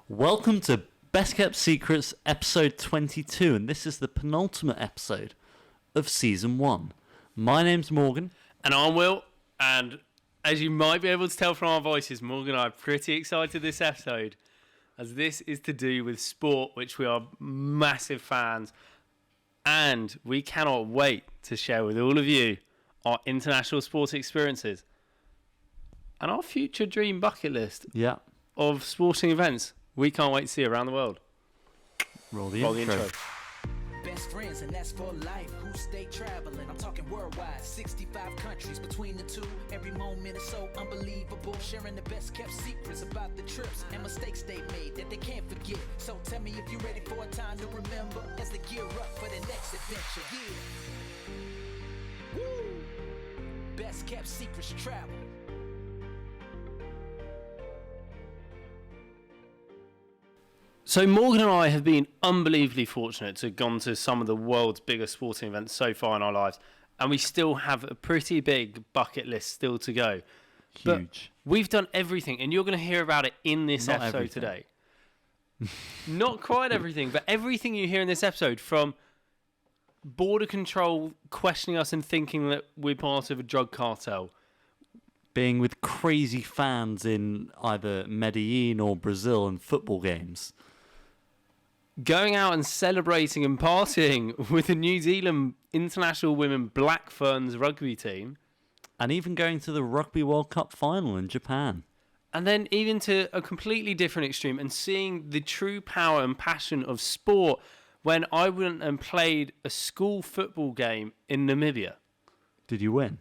Welcome to Best Kept Secrets, episode 22, and this is the penultimate episode of season 1. My name's Morgan. And I'm Will, and as you might be able to tell from our voices, Morgan and I are pretty excited this episode, as this is to do with sport, which we are massive fans, and we cannot wait to share with all of you our international sports experiences and our future dream bucket list of sporting events we can't wait to see around the world. Roll the intro. Best friends, and that's for life. Who stay traveling? I'm talking worldwide. 65 countries between the two. Every moment is so unbelievable. Sharing the best kept secrets about the trips and mistakes they made that they can't forget. So tell me if you're ready for a time to remember as they gear up for the next adventure. Yeah. Woo! Best kept secrets travel. So Morgan and I have been unbelievably fortunate to have gone to some of the world's biggest sporting events so far in our lives, and we still have a pretty big bucket list still to go. Huge. But we've done everything, and you're going to hear about it in this episode today. Not quite everything, but everything you hear in this episode, from border control questioning us and thinking that we're part of a drug cartel, being with crazy fans in either Medellin or Brazil and football games, going out and celebrating and partying with the New Zealand International Women Black Ferns rugby team. and even going to the Rugby World Cup final in Japan. And then even to a completely different extreme and seeing the true power and passion of sport when I went and played a school football game in Namibia. Did you win?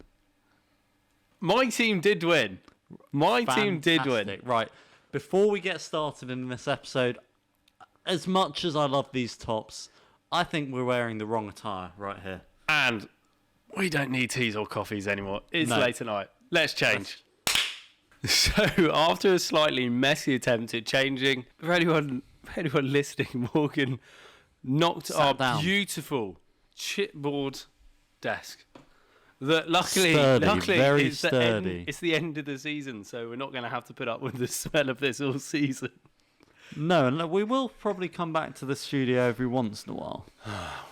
My team did win. My team did win. Right, before we get started in this episode, as much as I love these tops, I think we're wearing the wrong attire right here. And we don't need teas or coffees anymore. It's late tonight. Let's change. So after a slightly messy attempt at changing, for anyone listening, Morgan knocked our beautiful chipboard desk. That luckily very is sturdy. It's the end of the season, so we're not going to have to put up with the smell of this all season. No, we will probably come back to the studio every once in a while.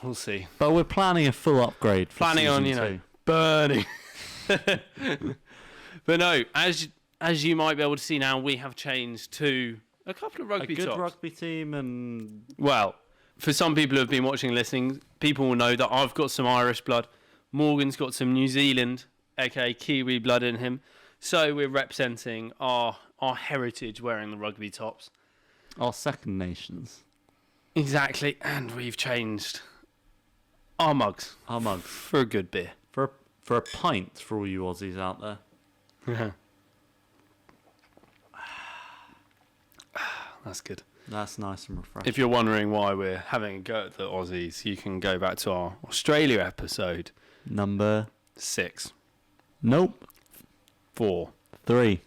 We'll see. But we're planning a full upgrade for Planning season on, 2. burning. But no, as you might be able to see now, we have changed to a couple of rugby a good tops. rugby team, and Well, for some people who have been watching and listening, people will know that I've got some Irish blood. Morgan's got some New Zealand, aka Kiwi blood in him. So we're representing our heritage wearing the rugby tops. our second nations. Exactly, and we've changed our mugs. For a good beer. For a pint for all you Aussies out there. That's good. That's nice and refreshing. If you're wondering why we're having a go at the Aussies, you can go back to our Australia episode. Number 6. Nope. 4. 3.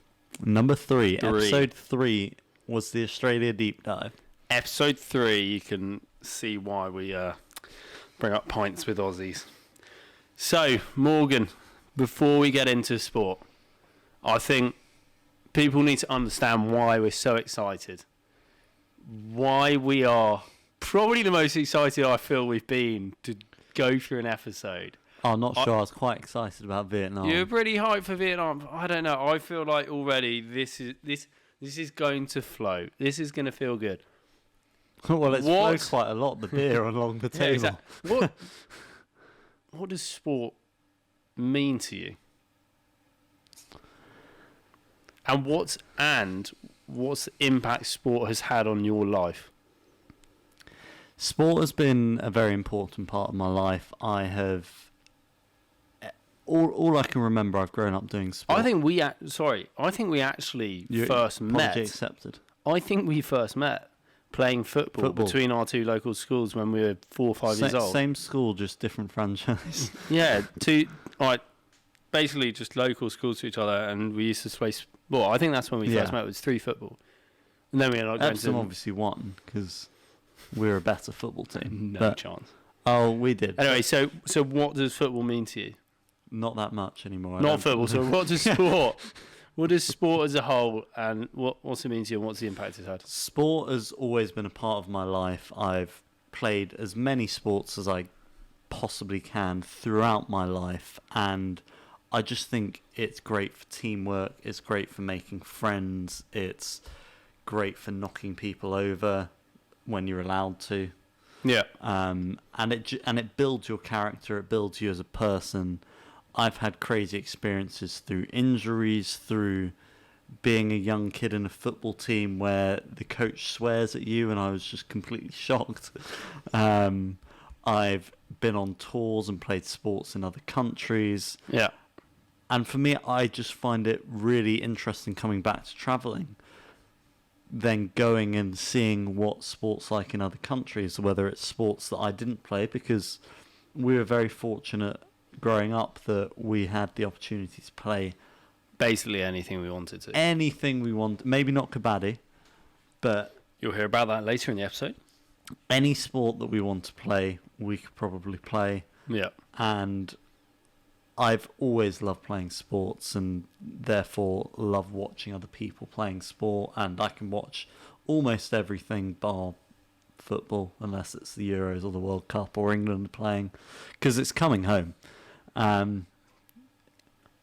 Number 3. 3. Episode 3 was the Australia deep dive. Episode 3, you can see why we bring up pints with Aussies. So, Morgan, before we get into sport, I think people need to understand why we're so excited. Why we are probably the most excited I feel we've been to go through an episode. I'm not sure. I was quite excited about Vietnam. You're pretty hyped for Vietnam. I don't know. I feel like already this is going to flow. This is going to feel good. Well, it's flowed quite a lot, the beer along the table. Yeah, exactly. What does sport mean to you? And what's the impact sport has had on your life? Sport has been a very important part of my life. I have... All I can remember, I've grown up doing sport. I think we actually first met. Apology accepted. I think we first met playing football between our two local schools when we were 4 or 5 years old. Same school, just different franchise. Yeah, basically just local schools to each other, and we used to play. Well, I think that's when we first met. It was 3 football, and then we ended up going Epsom obviously won because we're a better football team. No chance. Oh, we did. Anyway, so what does football mean to you? Not that much anymore. Not football. So what does sport? What does sport as a whole, and what's it mean to you, and what's the impact it's had? Sport has always been a part of my life. I've played as many sports as I possibly can throughout my life, and I just think it's great for teamwork, it's great for making friends, it's great for knocking people over when you're allowed to. Yeah. And it builds your character, it builds you as a person. I've had crazy experiences through injuries, through being a young kid in a football team where the coach swears at you, and I was just completely shocked. I've been on tours and played sports in other countries. Yeah. And for me, I just find it really interesting coming back to travelling, then going and seeing what sports like in other countries, whether it's sports that I didn't play, because we were very fortunate growing up that we had the opportunity to play Basically anything we wanted to. anything we want. Maybe not kabaddi, but You'll hear about that later in the episode. any sport that we want to play, we could probably play. Yeah. And I've always loved playing sports, and therefore love watching other people playing sport. And I can watch almost everything bar football, unless it's the Euros or the World Cup or England playing, because it's coming home.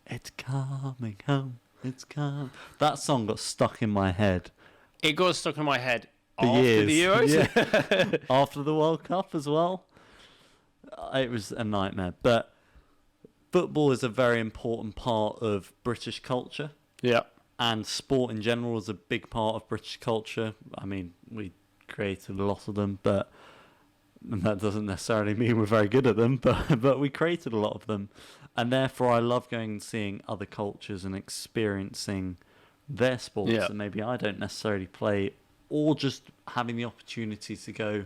It's coming home. It's coming. That song got stuck in my head It got stuck in my head for after years. the Euros. Yeah. After the World Cup as well. It was a nightmare. But football is a very important part of British culture, Yeah. and sport in general is a big part of British culture. I mean, we created a lot of them, but and that doesn't necessarily mean we're very good at them, but we created a lot of them. And therefore I love going and seeing other cultures and experiencing their sports Yeah. that maybe I don't necessarily play, or just having the opportunity to go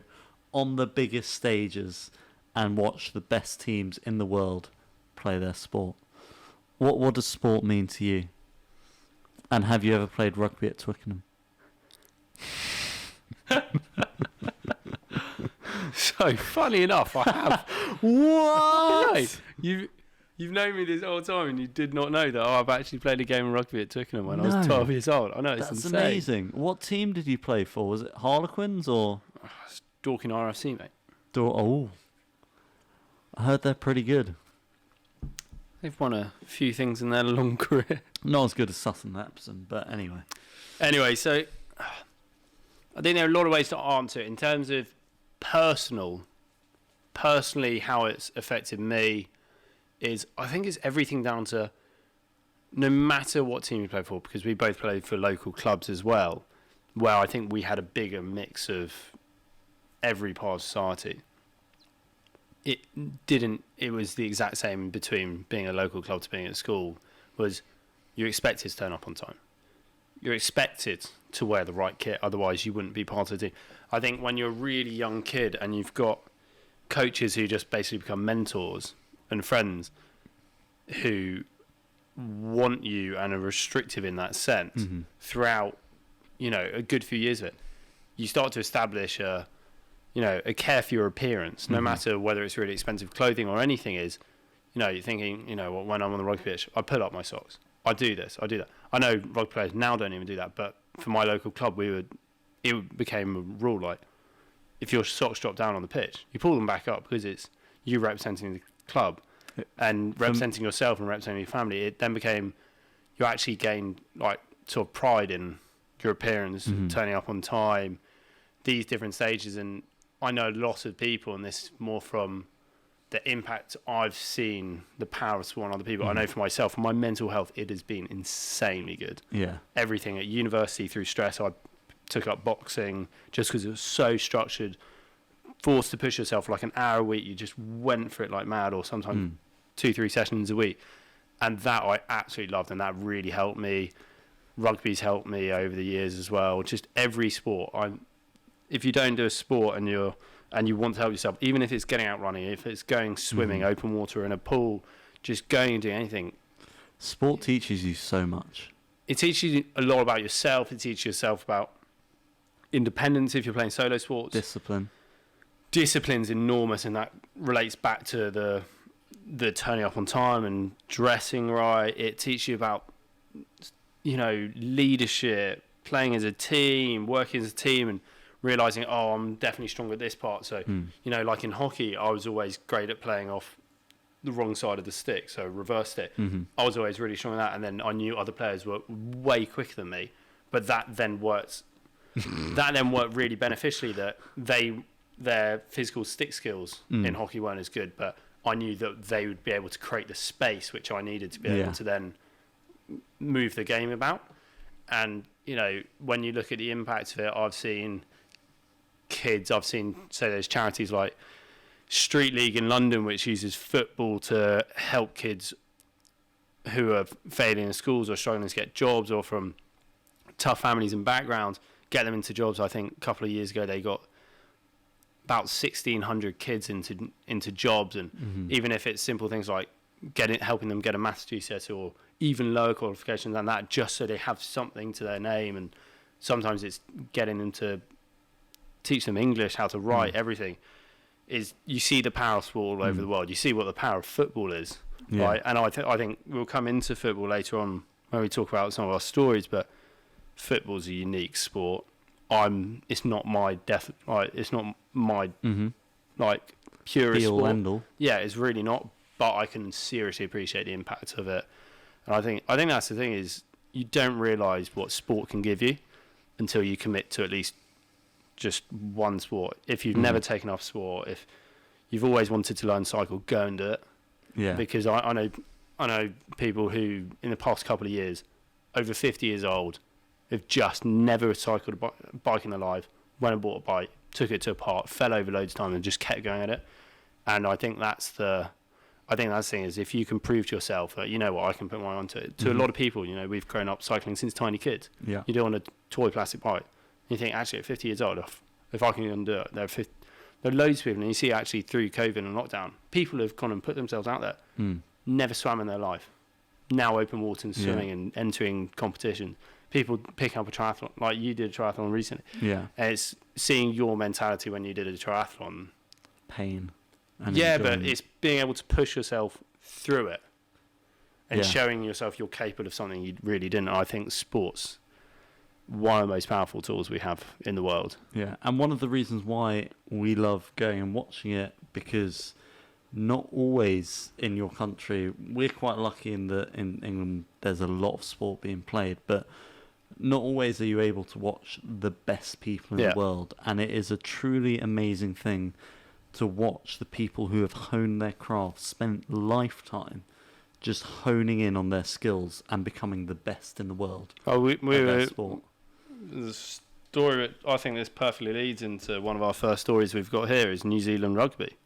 on the biggest stages and watch the best teams in the world play their sport. What does sport mean to you? And have you ever played rugby at Twickenham? So, funny enough, I have. What? No, you've known me this whole time, and you did not know that I've actually played a game of rugby at Twickenham when I was No. 12 years old. I know, it's That's insane. amazing. What team did you play for? Was it Harlequins or... It's Dorking RFC, mate. Oh, I heard they're pretty good. They've won a few things in their long career. Not as good as Sutton Epsom, but anyway. Anyway, so I think there are a lot of ways to answer it in terms of personally how it's affected me. Is I think it's everything down to no matter what team you play for, because we both played for local clubs as well, where I think we had a bigger mix of every part of society. It was the exact same between being a local club to being at school. Was you're expected to turn up on time. You're expected to wear the right kit, otherwise you wouldn't be part of the team. I think when you're a really young kid and you've got coaches who just basically become mentors and friends who want you and are restrictive in that sense throughout, a good few years of it, you start to establish a care for your appearance, no matter whether it's really expensive clothing or anything is, you're thinking, when I'm on the rugby pitch, I pull up my socks. I do this, I do that. I know rugby players now don't even do that, but for my local club, it became a rule, like, if your socks drop down on the pitch, you pull them back up because it's you representing the club and representing yourself and representing your family. It then became, you actually gained, like, sort of pride in your appearance, turning up on time, these different stages. And I know a lot of people, and this more from the impact I've seen, the power of sport on other people. I know for myself, for my mental health, it has been insanely good. Yeah. Everything at university through stress, I took up boxing just because it was so structured, forced to push yourself like an hour a week. You just went for it like mad, or sometimes 2-3 sessions a week. And that I absolutely loved, and that really helped me. Rugby's helped me over the years as well. Just every sport. If you don't do a sport and you want to help yourself, even if it's getting out running, if it's going swimming, open water in a pool, just going and doing anything. Sport teaches you so much. It teaches you a lot about yourself. It teaches yourself about independence if you're playing solo sports. Discipline. Discipline's enormous, and that relates back to the turning up on time and dressing right. It teaches you about leadership, playing as a team, working as a team, and realising, I'm definitely strong at this part. So, like in hockey, I was always great at playing off the wrong side of the stick, so reverse stick. I was always really strong at that, and then I knew other players were way quicker than me, but that then worked really beneficially, that their physical stick skills in hockey weren't as good, but I knew that they would be able to create the space which I needed to be able to then move the game about. And when you look at the impact of it, I've seen there's charities like Street League in London, which uses football to help kids who are failing in schools or struggling to get jobs, or from tough families and backgrounds, get them into jobs. I think a couple of years ago they got about 1,600 kids into jobs, and even if it's simple things like helping them get a maths GCSE or even lower qualifications than that, just so they have something to their name. And sometimes it's getting them to teach them English, how to write, everything. Is you see the power of sport all over the world. You see what the power of football is, right? And I think we'll come into football later on when we talk about some of our stories, but football's a unique sport. It's not my it's not my like purest sport. End all. Yeah, it's really not. But I can seriously appreciate the impact of it, and I think that's the thing, is you don't realise what sport can give you until you commit to at least just one sport. If you've never taken up sport, if you've always wanted to learn cycle, go and do it. Yeah. Because I know people who in the past couple of years, over 50 years old, have just never cycled a bike in their life, went and bought a bike, took it to a park, fell over loads of times and just kept going at it. And I think that's the thing, is if you can prove to yourself that, I can put my mind to it. To a lot of people, we've grown up cycling since tiny kids. Yeah. You do on a toy plastic bike. You think, actually, at 50 years old, if I can do it, there are loads of people, and you see actually through COVID and lockdown, people have gone and put themselves out there, never swam in their life, now open water and swimming and entering competition. People picking up a triathlon, like you did a triathlon recently. Yeah. And it's seeing your mentality when you did a triathlon. Pain. But it's being able to push yourself through it and showing yourself you're capable of something you really didn't. I think sports, one of the most powerful tools we have in the world. Yeah, and one of the reasons why we love going and watching it, because not always in your country, we're quite lucky in England there's a lot of sport being played, but not always are you able to watch the best people in the world, and it is a truly amazing thing to watch the people who have honed their craft, spent lifetime just honing in on their skills and becoming the best in the world. We were sport. The story, I think this perfectly leads into one of our first stories we've got here, is New Zealand Rugby.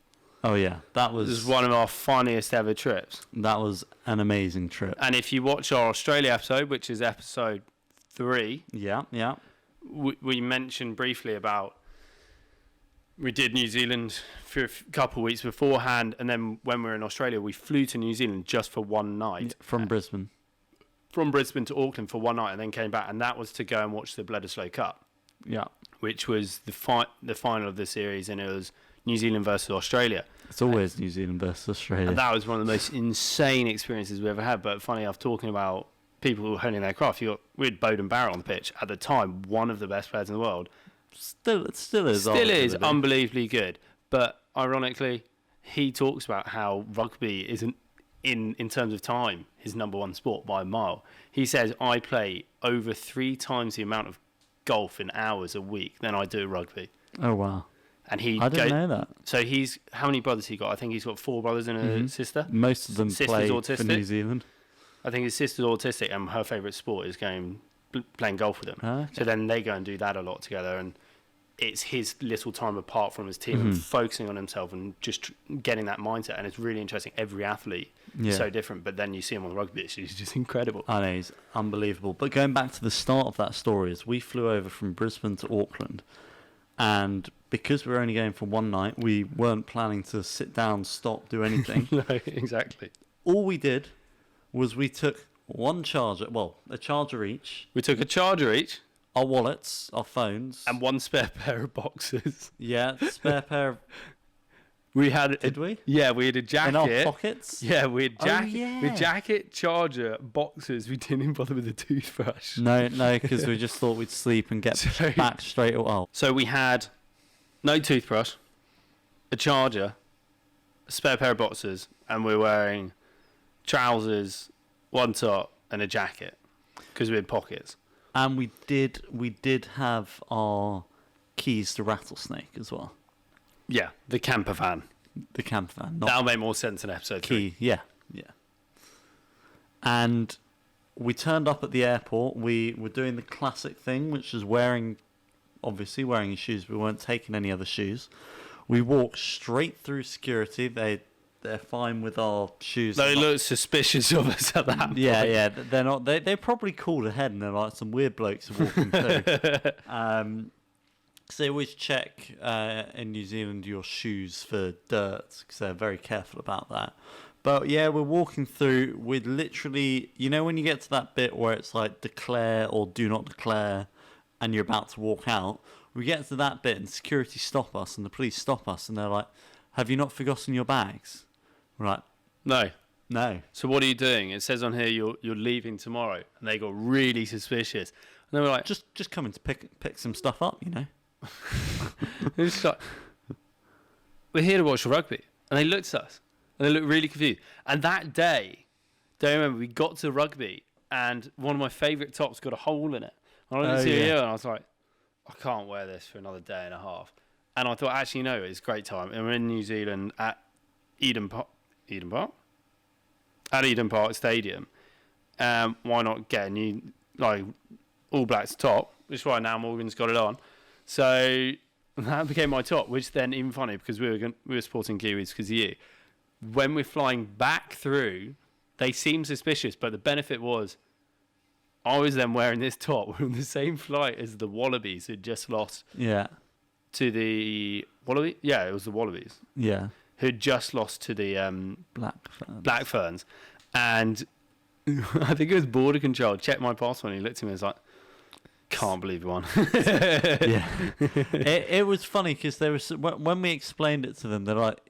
Oh yeah, this was one of our funniest ever trips. That was an amazing trip. And if you watch our Australia episode, which is episode 3, we mentioned briefly about, we did New Zealand for a couple of weeks beforehand, and then when we were in Australia, we flew to New Zealand just for one night. From Brisbane. From Brisbane to Auckland for one night, and then came back, and that was to go and watch the Bledisloe Cup. Yeah. Which was the final of the series, and it was New Zealand versus Australia. It's always New Zealand versus Australia. And that was one of the most insane experiences we ever had. But funny enough, talking about people who were honing their craft, we had Bowden Barrett on the pitch at the time, one of the best players in the world. It still is unbelievably good. But ironically, he talks about how rugby isn't, in terms of time, his number one sport by a mile. He says, I play over 3 times the amount of golf in hours a week than I do rugby. Oh, wow. And I didn't know that. So how many brothers he got? I think he's got 4 brothers and a sister. Most of them play for New Zealand. I think his sister's autistic, and her favourite sport is playing golf with him. Okay. So then they go and do that a lot together, and it's his little time apart from his team and focusing on himself and just getting that mindset. And it's really interesting. Every athlete is so different, but then you see him on the rugby pitch, he's just incredible. I know, he's unbelievable. But going back to the start of that story, is we flew over from Brisbane to Auckland, and because we were only going for one night, we weren't planning to sit down, stop, do anything. No, exactly. All we did was we took one charger, a charger each. We took a charger each. Our wallets, our phones. And one spare pair of boxes. Yeah, spare pair of... We had Did we? Yeah, we had a jacket In our pockets? Yeah, we had jacket. yeah. We had jacket, charger, boxes. We didn't even bother with a toothbrush. No, because we just thought we'd sleep and get So- back straight away. Oh, So we had no toothbrush, a charger, a spare pair of boxers, and we were wearing trousers, one top, and a jacket because we had pockets. and we did have our keys to Rattlesnake as well. Yeah, the camper van. The camper van, not That'll make more sense in episode 3. key. Yeah. And we turned up at the airport. We were doing the classic thing, which is wearing your shoes. We weren't taking any other shoes. We walked straight through security. They're fine with our shoes. They look suspicious of us at that point. Yeah. They're not. They probably called ahead, and they're like some weird blokes are walking through. So they always check in New Zealand your shoes for dirt because they're very careful about that. But yeah, we're walking through. We'd literally, when you get to that bit where it's like declare or do not declare, and you're about to walk out, we get to that bit and security stop us and the police stop us and they're like, "Have you not forgotten your bags?" We're like, No. "No." So what are you doing? It says on here you're leaving tomorrow, and they got really suspicious. And they were like, Just coming to pick some stuff up, It was just like, we're here to watch rugby. And they looked at us. And they looked really confused. And that day, don't remember, we got to rugby and one of my favourite tops got a hole in it. And I looked at CEO and I was like, I can't wear this for another day and a half. And I thought, actually, no, it's a great time. And we're in New Zealand at Eden Park? At Eden Park Stadium. Why not get a new, All Blacks top? Which is why now Morgan's got it on. So that became my top, which then even funny because we were supporting Kiwis because of you. When we're flying back through, they seem suspicious, but the benefit was I was then wearing this top. We're on the same flight as the Wallabies who'd just lost to the Wallaby. Yeah, it was the Wallabies. Yeah. Who'd just lost to the Black Ferns, and I think it was border control. Checked my passport and he looked at me and was like, "Can't believe you won." Yeah. It was funny because there was when we explained it to them, they're like,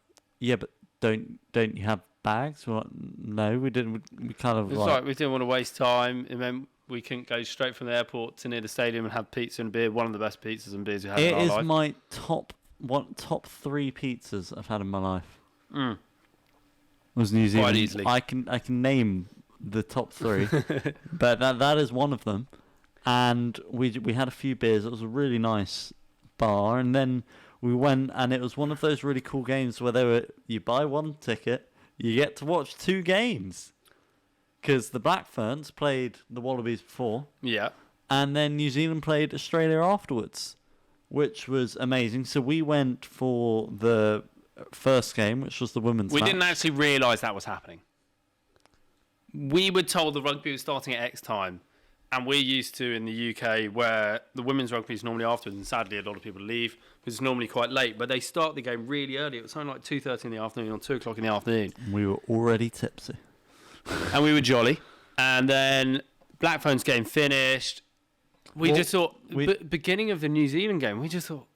"Yeah, but don't you have bags?" We're like, "No, we didn't." We kind of It's like we didn't want to waste time, and then we couldn't go straight from the airport to near the stadium and have pizza and beer. One of the best pizzas and beers we had in our life. It is my top 3 pizzas I've had in my life. Was New Zealand. Quite easily. I can name the top 3, but that is one of them. And we had a few beers. It was a really nice bar, and then we went, and it was one of those really cool games where you buy one ticket, you get to watch 2 games, because the Black Ferns played the Wallabies before, and then New Zealand played Australia afterwards, which was amazing. So we went for the first game, which was the women's match. We didn't actually realise that was happening. We were told the rugby was starting at X time. And we're used to in the UK where the women's rugby is normally afterwards, and sadly a lot of people leave because it's normally quite late. But they start the game really early. It was something like 2:30 in the afternoon or 2 o'clock in the afternoon. We were already tipsy. And we were jolly. And then Black Ferns game finished. We just thought, beginning of the New Zealand game, we just thought,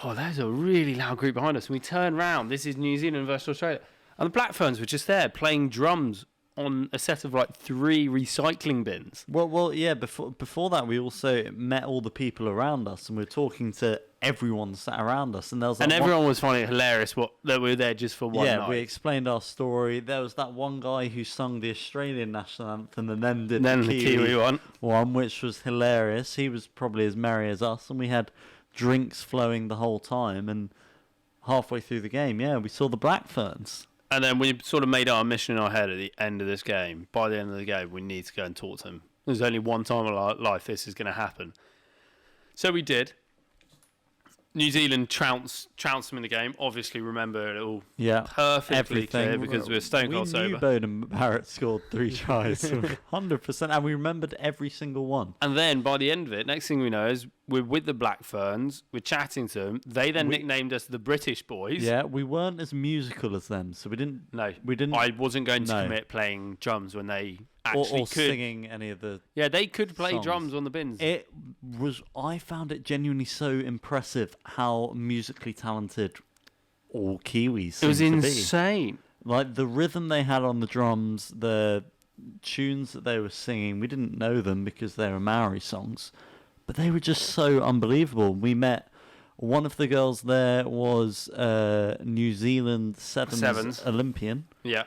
oh, there's a really loud group behind us. And we turned round. This is New Zealand versus Australia. And the Black Ferns were just there playing drums on a set of 3 recycling bins. Well, yeah. Before that, we also met all the people around us, and we were talking to everyone sat around us, and there was everyone was finding it hilarious that we were there just for one night. Yeah, we explained our story. There was that one guy who sung the Australian national anthem and then did the Kiwi one, which was hilarious. He was probably as merry as us, and we had drinks flowing the whole time. And halfway through the game, we saw the Black Ferns. And then we sort of made our mission in our head at the end of this game. By the end of the game, we need to go and talk to them. There's only one time in our life this is going to happen. So we did. New Zealand trounced them in the game. Obviously, remember it all perfectly clear because we were stone cold sober. We knew Bowden Barrett scored 3 tries, 100%, and we remembered every single one. And then by the end of it, next thing we know is we're with the Black Ferns, we're chatting to them. They then nicknamed us the British Boys. Yeah, we weren't as musical as them, so we didn't. No, we didn't. I wasn't going to commit playing drums when they actually or could. Singing any of the. Yeah, they could play songs. drums on the bins. I found it genuinely so impressive how musically talented all Kiwis. It was seemed to be. insane. Like the rhythm they had on the drums, the tunes that they were singing, we didn't know them because they were Maori songs, but they were just so unbelievable. We met one of the girls there was New Zealand Sevens Olympian, Yeah.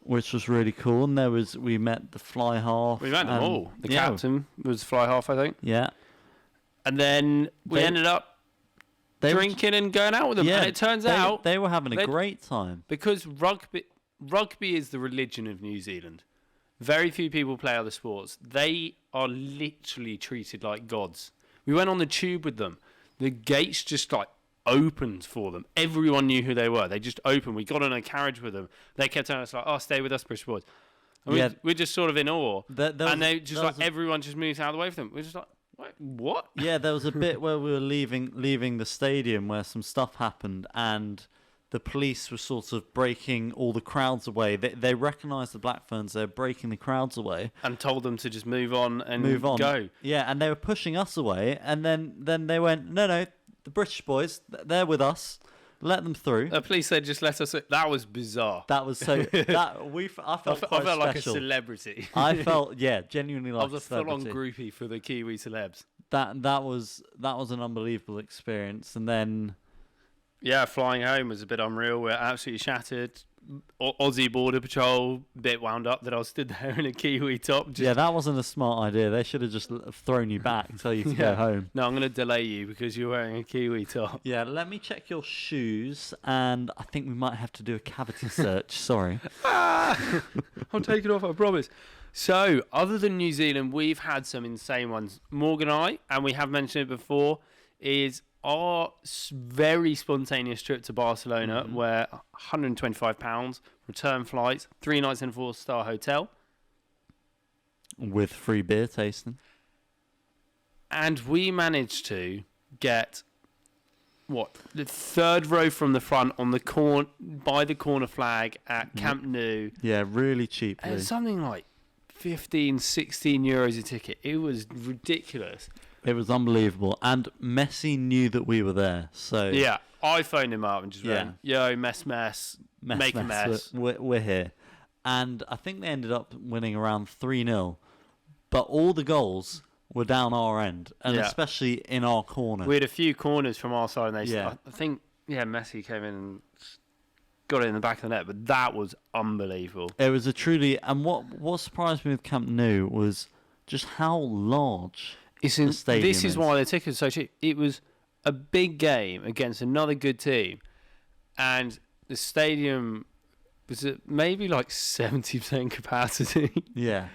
which was really cool. And we met the fly half. We met them all. The captain was fly half, I think. Yeah. And then we ended up drinking and going out with them. Yeah, and it turns out they were having a great time. because rugby is the religion of New Zealand. Very few people play other sports. They are literally treated like gods. We went on the tube with them. The gates just like opened for them. Everyone knew who they were. They just opened. We got on a carriage with them. They kept telling us like, "Oh, stay with us, British boys." And we're just sort of in awe. And they just like everyone just moves out of the way for them. We're just like, "Wait, what?" Yeah, there was a bit where we were leaving the stadium where some stuff happened, and the police were sort of breaking all the crowds away. They recognised the Black Ferns. They're breaking the crowds away and told them to just move on and go. Yeah, and they were pushing us away, and then they went, no, the British boys, they're with us. Let them through. The police said just let us. That was bizarre. That was so. I felt like a celebrity. I felt genuinely like I was a full-on groupie for the Kiwi celebs. That was an unbelievable experience, and then. Yeah, flying home was a bit unreal. We're absolutely shattered. Aussie Border Patrol, bit wound up that I was stood there in a Kiwi top. That wasn't a smart idea. They should have just thrown you back, tell you to go home. No, I'm going to delay you because you're wearing a Kiwi top. Yeah, let me check your shoes, and I think we might have to do a cavity search. Sorry. I'll take it off, I promise. So, other than New Zealand, we've had some insane ones. Morgan and I, and we have mentioned it before, is our very spontaneous trip to Barcelona, where £125, return flights, 3 nights in a 4-star hotel. With free beer tasting. And we managed to get, the third row from the front on the by the corner flag at Camp Nou. Yeah, really cheaply. And something like 15, 16 euros a ticket. It was ridiculous. It was unbelievable, and Messi knew that we were there. So yeah, I phoned him up and just went, "Yo, mess, make a mess. We're here," and I think they ended up winning around 3-0, but all the goals were down our end, and especially in our corner. We had a few corners from our side, and I think Messi came in and got it in the back of the net, but that was unbelievable. It was and what surprised me with Camp Nou was just how large. This is why the tickets are so cheap. It was a big game against another good team, and the stadium was at maybe like 70% capacity. Yeah,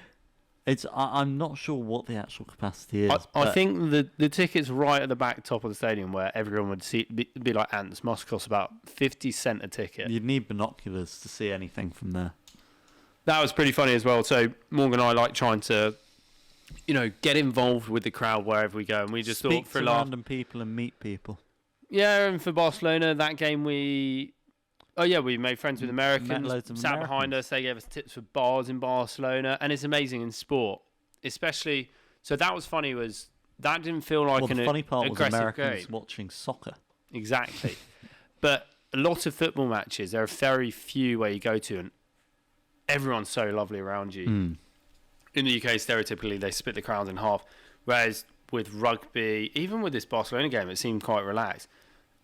I'm not sure what the actual capacity is. I think the tickets right at the back top of the stadium where everyone would be like ants must cost about 50 cents a ticket. You'd need binoculars to see anything from there. That was pretty funny as well. So Morgan and I like trying to, get involved with the crowd wherever we go, and we just Speak thought for to a laugh. random people and meet people. Yeah, and for Barcelona, that game we made friends with Americans, sat behind us, they gave us tips for bars in Barcelona, and it's amazing in sport, especially, so that was funny, that didn't feel like the funny part was Americans game. Watching soccer. Exactly. But a lot of football matches, there are very few where you go to, and everyone's so lovely around you. In the UK, stereotypically, they split the crowds in half. Whereas with rugby, even with this Barcelona game, it seemed quite relaxed.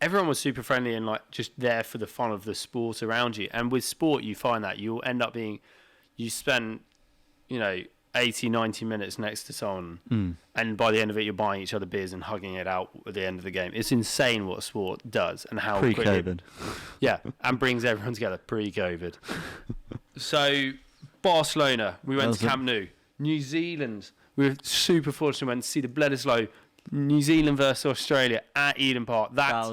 Everyone was super friendly and just there for the fun of the sport around you. And with sport, you find that you'll end up you spend, 80, 90 minutes next to someone. And by the end of it, you're buying each other beers and hugging it out at the end of the game. It's insane what sport does and how pre-COVID. Yeah, and brings everyone together pre-COVID. So Barcelona, we went to Camp Nou. New Zealand, we were super fortunate. We went to see the Bledisloe, New Zealand versus Australia at Eden Park. That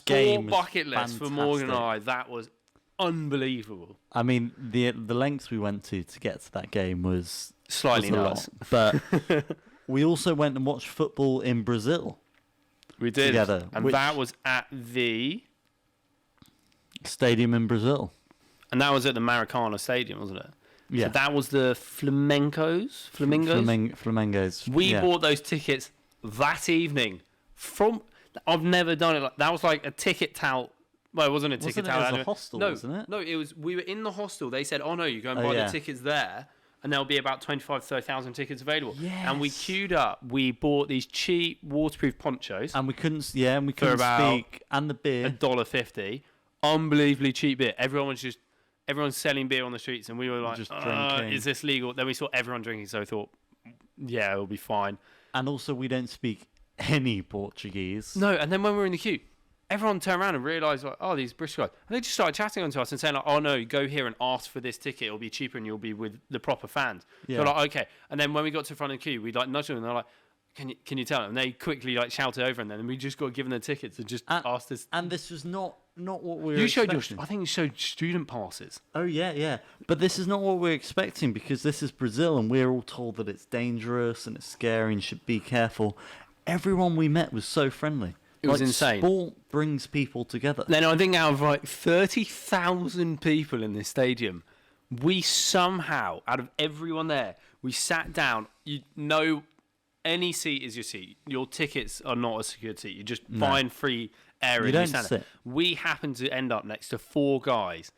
game was bucket list fantastic. for Morgan and I. That was unbelievable. I mean, the lengths we went to get to that game was slightly nuts. But we also went and watched football in Brazil. We did, together, and that was at the stadium in Brazil. And that was at the Maracana Stadium, wasn't it? Yeah. So that was the Flamingos. Flamingos. We bought those tickets that evening. I've never done it. That was like a ticket tout Well, it wasn't a ticket Wasn't it out. as a anyway. hostel, no, wasn't it? No, it was. We were in the hostel. They said, "Oh no, you go and Oh, buy yeah. the tickets there, and there'll be about 25,000-30,000 tickets available." And we Yes. queued up. We bought these cheap waterproof ponchos, And we couldn't speak. And the beer. $1.50. Unbelievably cheap beer. Everyone's selling beer on the streets, and we were like, Just drinking. "Is this legal?" Then we saw everyone drinking, so I thought, "Yeah, it'll be fine." And also, we don't speak any Portuguese. No, and then when we were in the queue, everyone turned around and realised, like, oh, these British guys. And they just started chatting onto us and saying, like, oh, no, go here and ask for this ticket. It'll be cheaper and you'll be with the proper fans. Yeah. So we're like, okay. And then when we got to the front of the queue, we like nudged them and they're like, can you tell them? And they quickly like shouted over and then we just got given the tickets and just asked us. And this was not what we were You showed expecting. I think you showed student passes. Oh, yeah. But this is not what we're expecting because this is Brazil and we're all told that it's dangerous and it's scary and should be careful. Everyone we met was so friendly. It was insane. Sport brings people together. Then I think out of like 30,000 people in this stadium, we somehow, out of everyone there, we sat down. You know, any seat is your seat. Your tickets are not a secured seat. You just find free area. You don't stand sit. there. We happened to end up next to 4 guys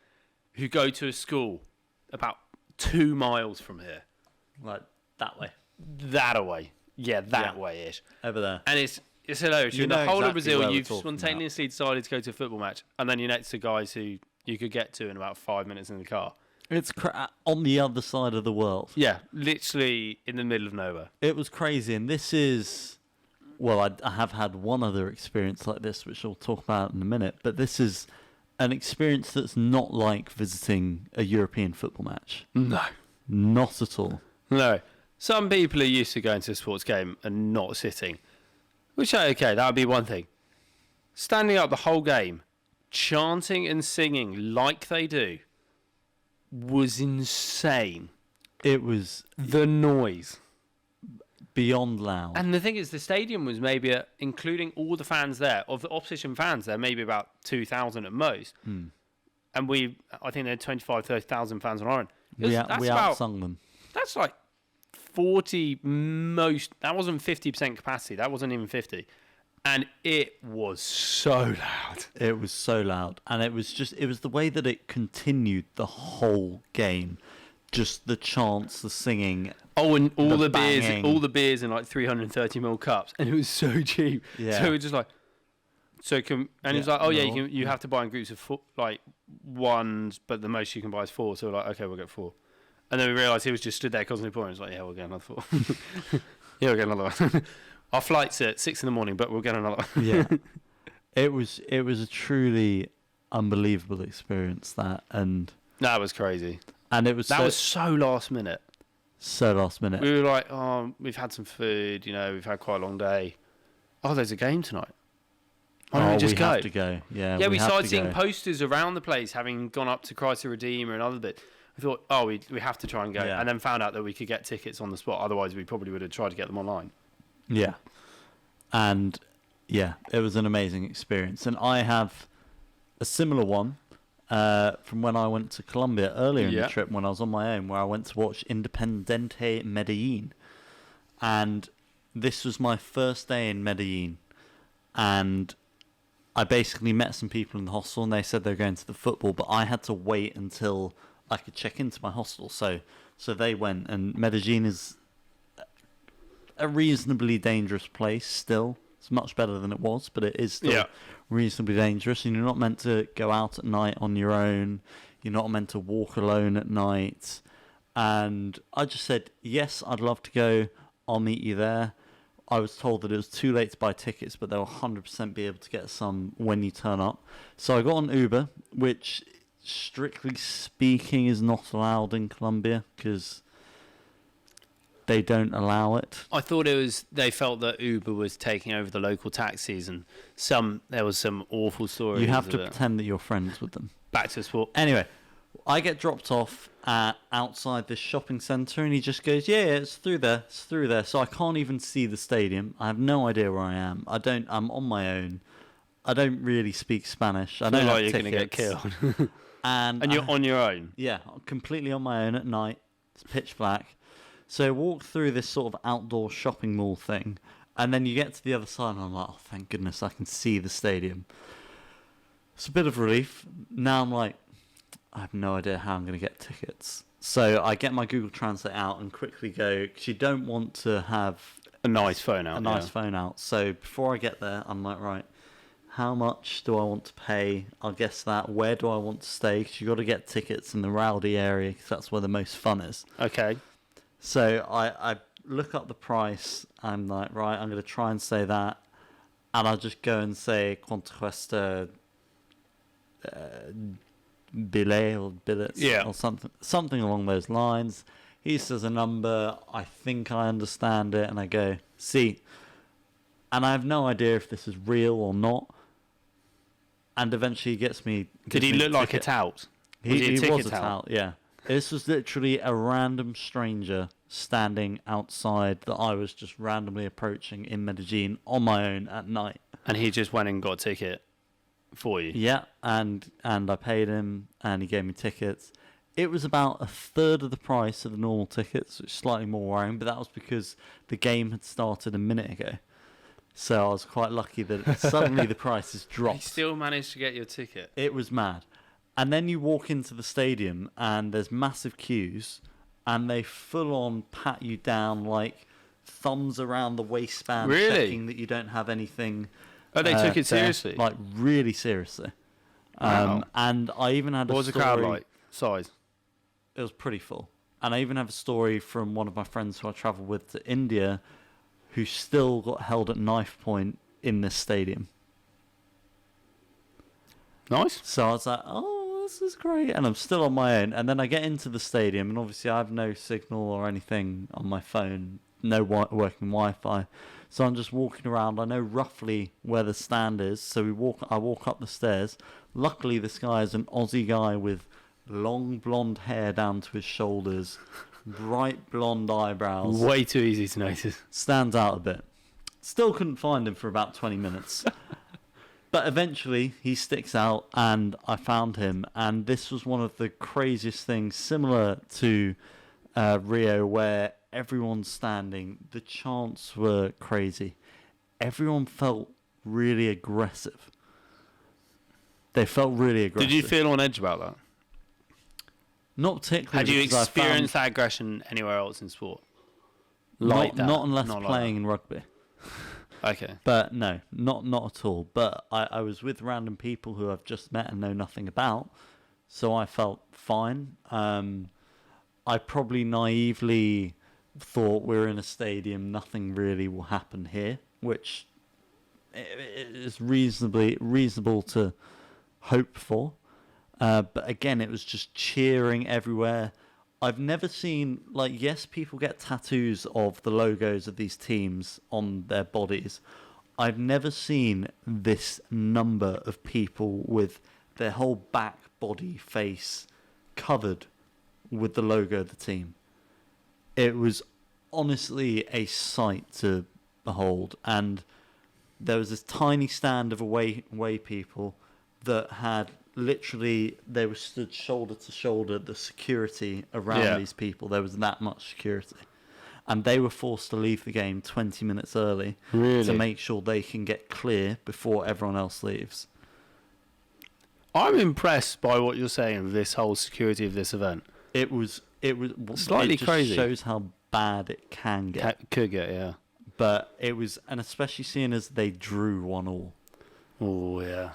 who go to a school about 2 miles from here. Like, that way. That away. Yeah, that way-ish. Over there. And it's hilarious. You In the know whole of exactly Brazil, where we're you've talking spontaneously decided to go to a football match, and then you're next to guys who you could get to in about 5 minutes in the car. It's on the other side of the world. Yeah, literally in the middle of nowhere. It was crazy. And this is... Well, I have had one other experience like this, which I'll talk about in a minute. But this is an experience that's not like visiting a European football match. No. Not at all. No. Some people are used to going to a sports game and not sitting. Which, okay, that would be one thing. Standing up the whole game, chanting and singing like they do, was insane. It was The noise. beyond loud. And the thing is, the stadium was maybe, including all the fans there, of the opposition fans there, maybe about 2,000 at most. And I think there are 25,000, 30,000 fans on our end. We outsung them. That's like 40 most. That wasn't 50% capacity. That wasn't even 50. And it was so loud. It was so loud. And it was the way that it continued the whole game. Just the chants, the singing. Oh, and all the banging. beers in like 330ml cups. And it was so cheap. Yeah. So we're just like, and he was like, oh, yeah, you have to buy in groups of 4, like ones, but the most you can buy is 4. So we're like, okay, we'll get 4. And then we realised he was just stood there constantly pouring. He was like, yeah, we'll get another 4. Yeah, we'll get another one. Our flight's at 6 in the morning, but we'll get another one. Yeah. It was a truly unbelievable experience, that. And That was crazy. And it was That was so last minute. so last minute. We were like, oh, we've had some food, we've had quite a long day. Oh, there's a game tonight. Why don't we just go? Have to go. Yeah, Yeah, we have started to seeing go. posters around the place, having gone up to Christ the Redeemer and other bits. I thought, oh, we have to try and go. Yeah. And then found out that we could get tickets on the spot. Otherwise, we probably would have tried to get them online. Yeah. And yeah, it was an amazing experience. And I have a similar one from when I went to Colombia earlier in the trip when I was on my own, where I went to watch Independiente Medellin. And this was my first day in Medellin. And I basically met some people in the hostel and they said they were going to the football, but I had to wait until I could check into my hostel. So they went, and Medellin is a reasonably dangerous place still. It's much better than it was, but it is still reasonably dangerous. And you're not meant to go out at night on your own. You're not meant to walk alone at night. And I just said, yes, I'd love to go. I'll meet you there. I was told that it was too late to buy tickets, but they'll 100% be able to get some when you turn up. So I got on Uber, which, strictly speaking, is not allowed in Colombia because they don't allow it. I thought they felt that Uber was taking over the local taxis, and there was some awful stories. You have to pretend that you're friends with them. Back to sport. Anyway, I get dropped off outside this shopping centre, and he just goes, yeah, it's through there. So I can't even see the stadium. I have no idea where I am. I'm on my own. I don't really speak Spanish. I don't feel have like you're going to get tickets. killed. And you're on your own. Yeah, completely on my own at night. It's pitch black. So I walk through this sort of outdoor shopping mall thing, and then you get to the other side, and I'm like, oh, thank goodness I can see the stadium. It's a bit of relief. Now I'm like, I have no idea how I'm going to get tickets. So I get my Google Translate out and quickly go, because you don't want to have A nice phone out. a nice phone out. So before I get there, I'm like, right, how much do I want to pay? I'll guess that. Where do I want to stay? Because you've got to get tickets in the rowdy area, because that's where the most fun is. Okay. So I look up the price. I'm like, right, I'm going to try and say that. And I'll just go and say, quanto cuesta billet or billets or something along those lines. He says a number. I think I understand it. And I go, see. And I have no idea if this is real or not. And eventually he gets me... Did he look like a tout? He was a tout, yeah. This was literally a random stranger standing outside that I was just randomly approaching in Medellin on my own at night. And he just went and got a ticket for you? Yeah, and I paid him and he gave me tickets. It was about a third of the price of the normal tickets, which is slightly more worrying, but that was because the game had started a minute ago. So I was quite lucky that suddenly the prices dropped. You still managed to get your ticket? It was mad. And then you walk into the stadium and there's massive queues and they full on pat you down like thumbs around the waistband, checking that you don't have anything. Oh, they took it there, seriously? like really seriously. Wow. And I even had what was the crowd like? Size? It was pretty full. And I even have a story from one of my friends who I travelled with to India who still got held at knife point in this stadium. Nice. So I was like, oh, this is great. And I'm still on my own. And then I get into the stadium, and obviously I have no signal or anything on my phone, no working Wi-Fi. So I'm just walking around. I know roughly where the stand is. So I walk up the stairs. Luckily, this guy is an Aussie guy with long blonde hair down to his shoulders, bright blonde eyebrows. Way too easy to notice. Stands out a bit. Still couldn't find him for about 20 minutes. But eventually he sticks out and I found him. And this was one of the craziest things, similar to Rio, where everyone's standing. The chants were crazy. Everyone felt really aggressive. They felt really aggressive. Did you feel on edge about that? Not particularly. Had you experienced that aggression anywhere else in sport? Not unless playing in rugby. Okay. But no, not at all. But I was with random people who I've just met and know nothing about, so I felt fine. I probably naively thought we're in a stadium, nothing really will happen here, which is reasonable to hope for. But again, it was just cheering everywhere. I've never seen, like, yes, people get tattoos of the logos of these teams on their bodies. I've never seen this number of people with their whole back, body, face covered with the logo of the team. It was honestly a sight to behold. And there was this tiny stand of away people that had... Literally, they were stood shoulder to shoulder, the security around these people. There was that much security. And they were forced to leave the game 20 minutes early to make sure they can get clear before everyone else leaves. I'm impressed by what you're saying of this whole security of this event. It was slightly crazy. It shows how bad it can get. Could get, yeah. But it was, and especially seeing as they drew 1-1. Oh, yeah.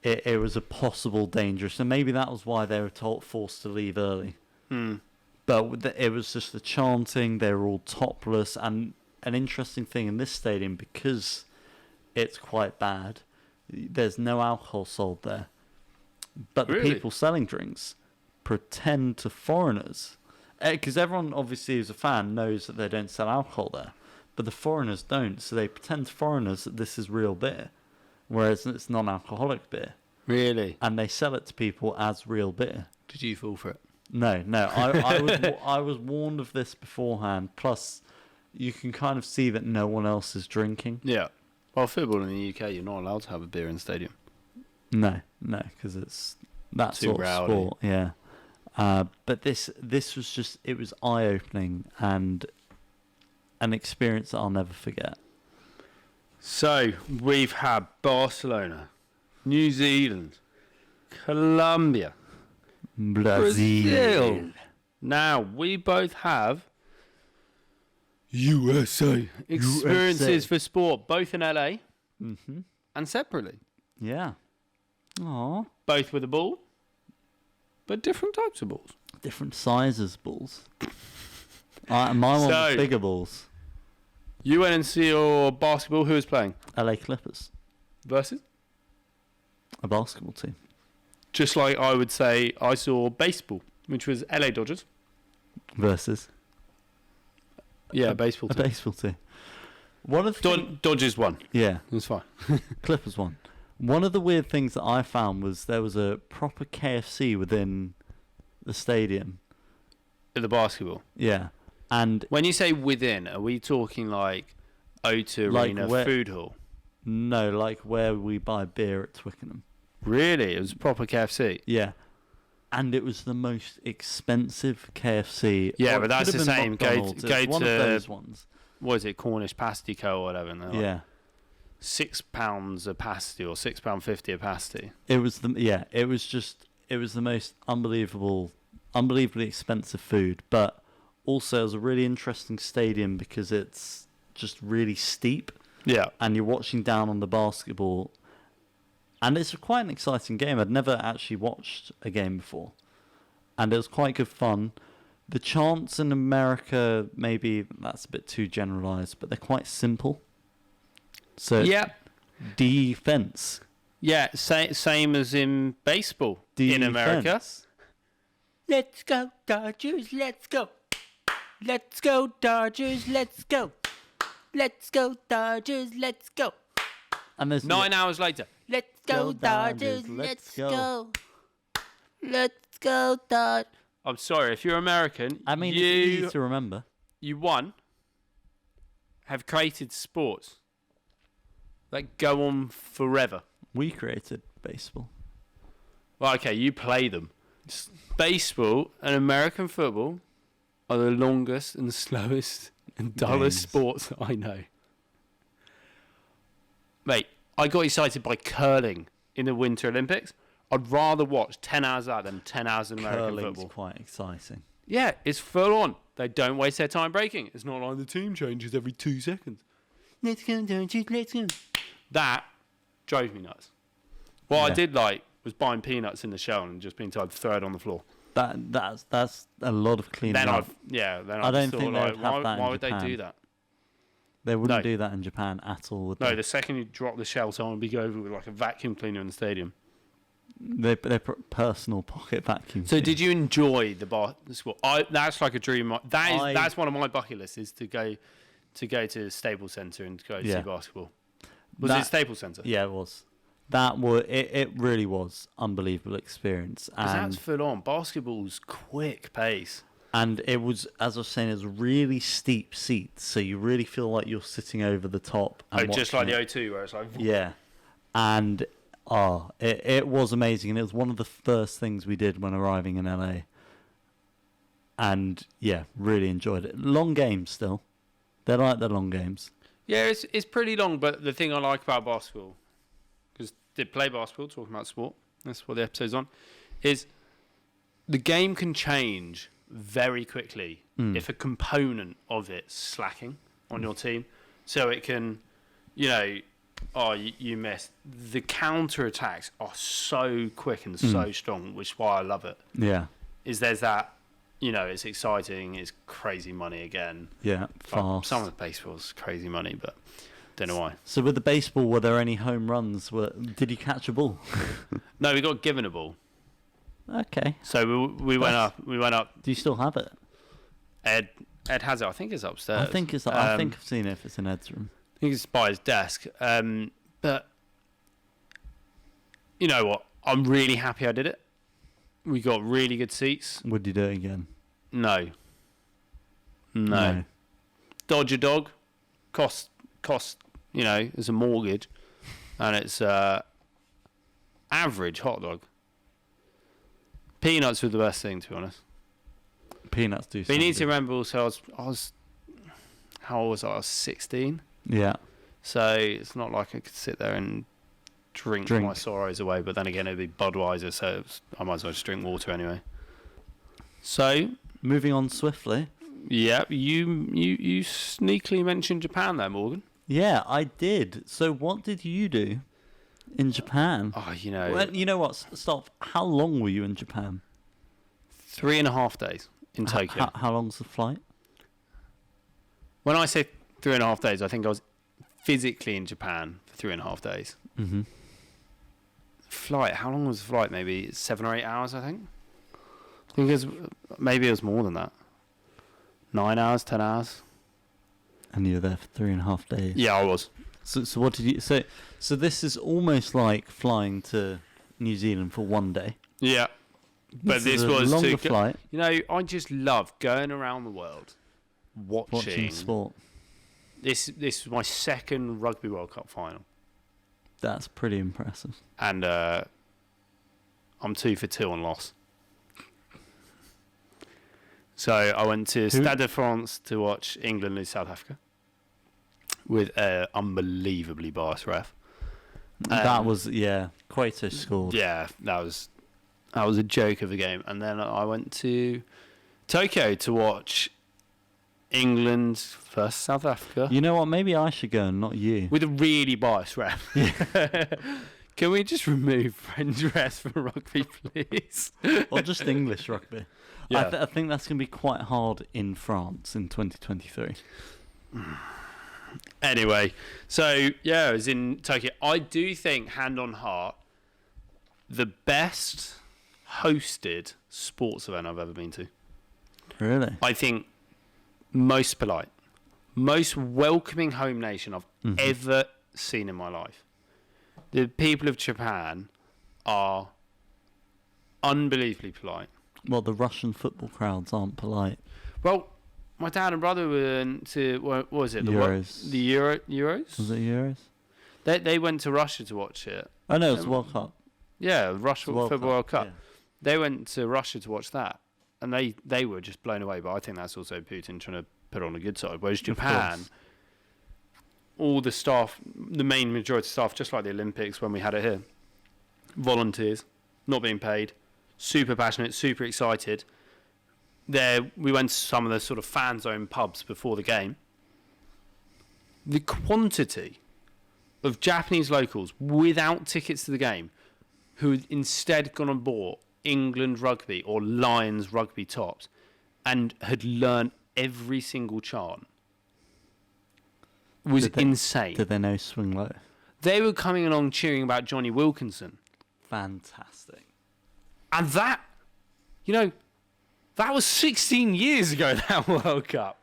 It was a possible danger. So maybe that was why they were forced to leave early. But it was just the chanting. They were all topless. And an interesting thing in this stadium, because it's quite bad, there's no alcohol sold there. But the people selling drinks pretend to foreigners. Because everyone, obviously, who's a fan knows that they don't sell alcohol there. But the foreigners don't. So they pretend to foreigners that this is real beer. Whereas it's non-alcoholic beer. Really? And they sell it to people as real beer. Did you fall for it? No. I was warned of this beforehand. Plus, you can kind of see that no one else is drinking. Yeah. Well, football in the UK, you're not allowed to have a beer in the stadium. No, because it's that too sort rowdy. of sport. Yeah. But this was just, it was eye-opening and an experience that I'll never forget. So, we've had Barcelona, New Zealand, Colombia. Brazil. Now, we both have USA experiences for sport, both in LA and separately. Yeah. Aww. Both with a ball, but different types of balls. Different sizes balls. My one was bigger balls. You went and see your basketball. Who was playing? LA Clippers. Versus? A basketball team. Just like I would say I saw baseball, which was LA Dodgers. Versus? Yeah, baseball A team. baseball team. One of the Dodgers won. Yeah. It was fine. Clippers won. One of the weird things that I found was there was a proper KFC within the stadium. The basketball. Yeah. And When you say within, are we talking like O2 Like Arena where- food hall? no, like where we buy beer at Twickenham. Really? It was proper KFC? Yeah. And it was the most expensive KFC. Yeah, Or but it that's could have the been same. McDonald's. Go It's one to- of those ones. What is it? Cornish Pasty Co. or whatever. And they're like Yeah. £6 a pasty or £6.50 a pasty. It was the most unbelievably expensive food, but also it was a really interesting stadium because it's just really steep Yeah. and you're watching down on the basketball, and it's quite an exciting game. I'd never actually watched a game before, and it was quite good fun. The chants in America, maybe that's a bit too generalized, but they're quite simple. So Yeah. defense. Yeah, same as in baseball in America. Defense. Let's go, Dodgers, let's go. Let's go, Dodgers, let's go. Let's go, Dodgers, let's go. And there's 9 hours later. Let's Go go, Dodgers, Dodgers, let's let's go. go. Let's go, Dodgers. I'm sorry, if you're American, I mean, it's easy to remember. you have created sports that go on forever. We created baseball. Well, okay, you play them. Baseball and American football are the longest and slowest and dullest Games. sports that I know. Mate, I got excited by curling in the Winter Olympics. I'd rather watch 10 hours of that than 10 hours of American Curling's football. quite exciting. Yeah, it's full on. They don't waste their time breaking. It's not like the team changes every 2 seconds. Let's go, Dodgers, let's go. That drove me nuts. What I Yeah. did like was buying peanuts in the shell and just being told to throw it on the floor. That's a lot of cleaning Then up. I don't just thought, think they like, would have that in why would they Japan. do that? They wouldn't No. do that in Japan at all. Would No, they? the second you drop the shell, someone would be over with like a vacuum cleaner in the stadium. They put personal pocket vacuum. So cleaner. did you enjoy the basketball? That's like a dream. That's one of my bucket lists is to go to Staples Centre and go Yeah. see basketball. Was it Staples Centre? Yeah, it was. It really was unbelievable experience, Because and that's full on. Basketball's quick pace. and it was, as I was saying, it was really steep seats, so you really feel like you're sitting over the top. And Just like watching the it. O2 where it's like... Yeah, and it was amazing, and it was one of the first things we did when arriving in LA. And yeah, really enjoyed it. Long games still. They like the long games. Yeah, it's pretty long, but the thing I like about basketball, because did play basketball, talking about sport, that's what the episode's on, is the game can change very quickly if a component of it's slacking on your team. So it can, you missed. The counter attacks are so quick and so strong, which is why I love it. Yeah. Is there's that, it's exciting, it's crazy money again. Yeah, Well, fast. some of the baseball's crazy money, but don't know why. So with the baseball, were there any home runs? Did you catch a ball? No, we got given a ball. Okay. So we went up. We went up. Do you still have it? Ed has it. I think it's upstairs. I think I've seen it if it's in Ed's room. I think it's by his desk. But you know what? I'm really happy I did it. We got really good seats. Would you do it again? No. Dodger dog cost. It's a mortgage, and it's average hot dog. Peanuts were the best thing, to be honest. Peanuts do. But you need to sound remember also, I was how old was I? I was 16. good. Yeah. So it's not like I could sit there and drink my sorrows away. But then again, it'd be Budweiser, so I might as well just drink water anyway. So, moving on swiftly. Yeah, you sneakily mentioned Japan there, Morgan. Yeah, I did. So what did you do in Japan? Oh, you know... Well, you know what? Stop. How long were you in Japan? 3.5 days in Tokyo. How long's the flight? When I say 3.5 days, I think I was physically in Japan for 3.5 days. Mm-hmm. Flight, how long was the flight? Maybe 7 or 8 hours, I think. Maybe it was more than that. 9 hours, 10 hours. And you were there for 3.5 days. Yeah, I was. So what did you... So this is almost like flying to New Zealand for 1 day. Yeah. But this was was a longer flight. You know, I just love going around the world watching sport. This is my second Rugby World Cup final. That's pretty impressive. And I'm 2 for 2 on loss. So I went to Stade de France to watch England lose South Africa with an unbelievably biased ref. That was, Cueto scored. Yeah, that was a joke of a game. And then I went to Tokyo to watch England versus South Africa. You know what? Maybe I should go and not you. With a really biased ref. Yeah. Can we just remove French refs from rugby, please? Or just English rugby. Yeah. I think that's going to be quite hard in France in 2023. Anyway, so, yeah, I was in Tokyo. I do think, hand on heart, the best hosted sports event I've ever been to. Really? I think most polite, most welcoming home nation I've ever seen in my life. The people of Japan are unbelievably polite. Well, the Russian football crowds aren't polite. Well, my dad and brother went to, what was it? Euros. The Euros? Was it Euros? They went to Russia to watch it. Oh, no, it's World Cup. Yeah, Russia Football World Cup. Yeah. They went to Russia to watch that. And they were just blown away. But I think that's also Putin trying to put on a good side. Whereas Japan, all the staff, the main majority of staff, just like the Olympics when we had it here, volunteers, not being paid, super passionate, super excited. We went to some of the sort of fan zone pubs before the game. The quantity of Japanese locals without tickets to the game who had instead gone and bought England rugby or Lions rugby tops and had learned every single chant was insane. Did they know swing low? They were coming along cheering about Johnny Wilkinson. Fantastic. And that, that was 16 years ago, that World Cup.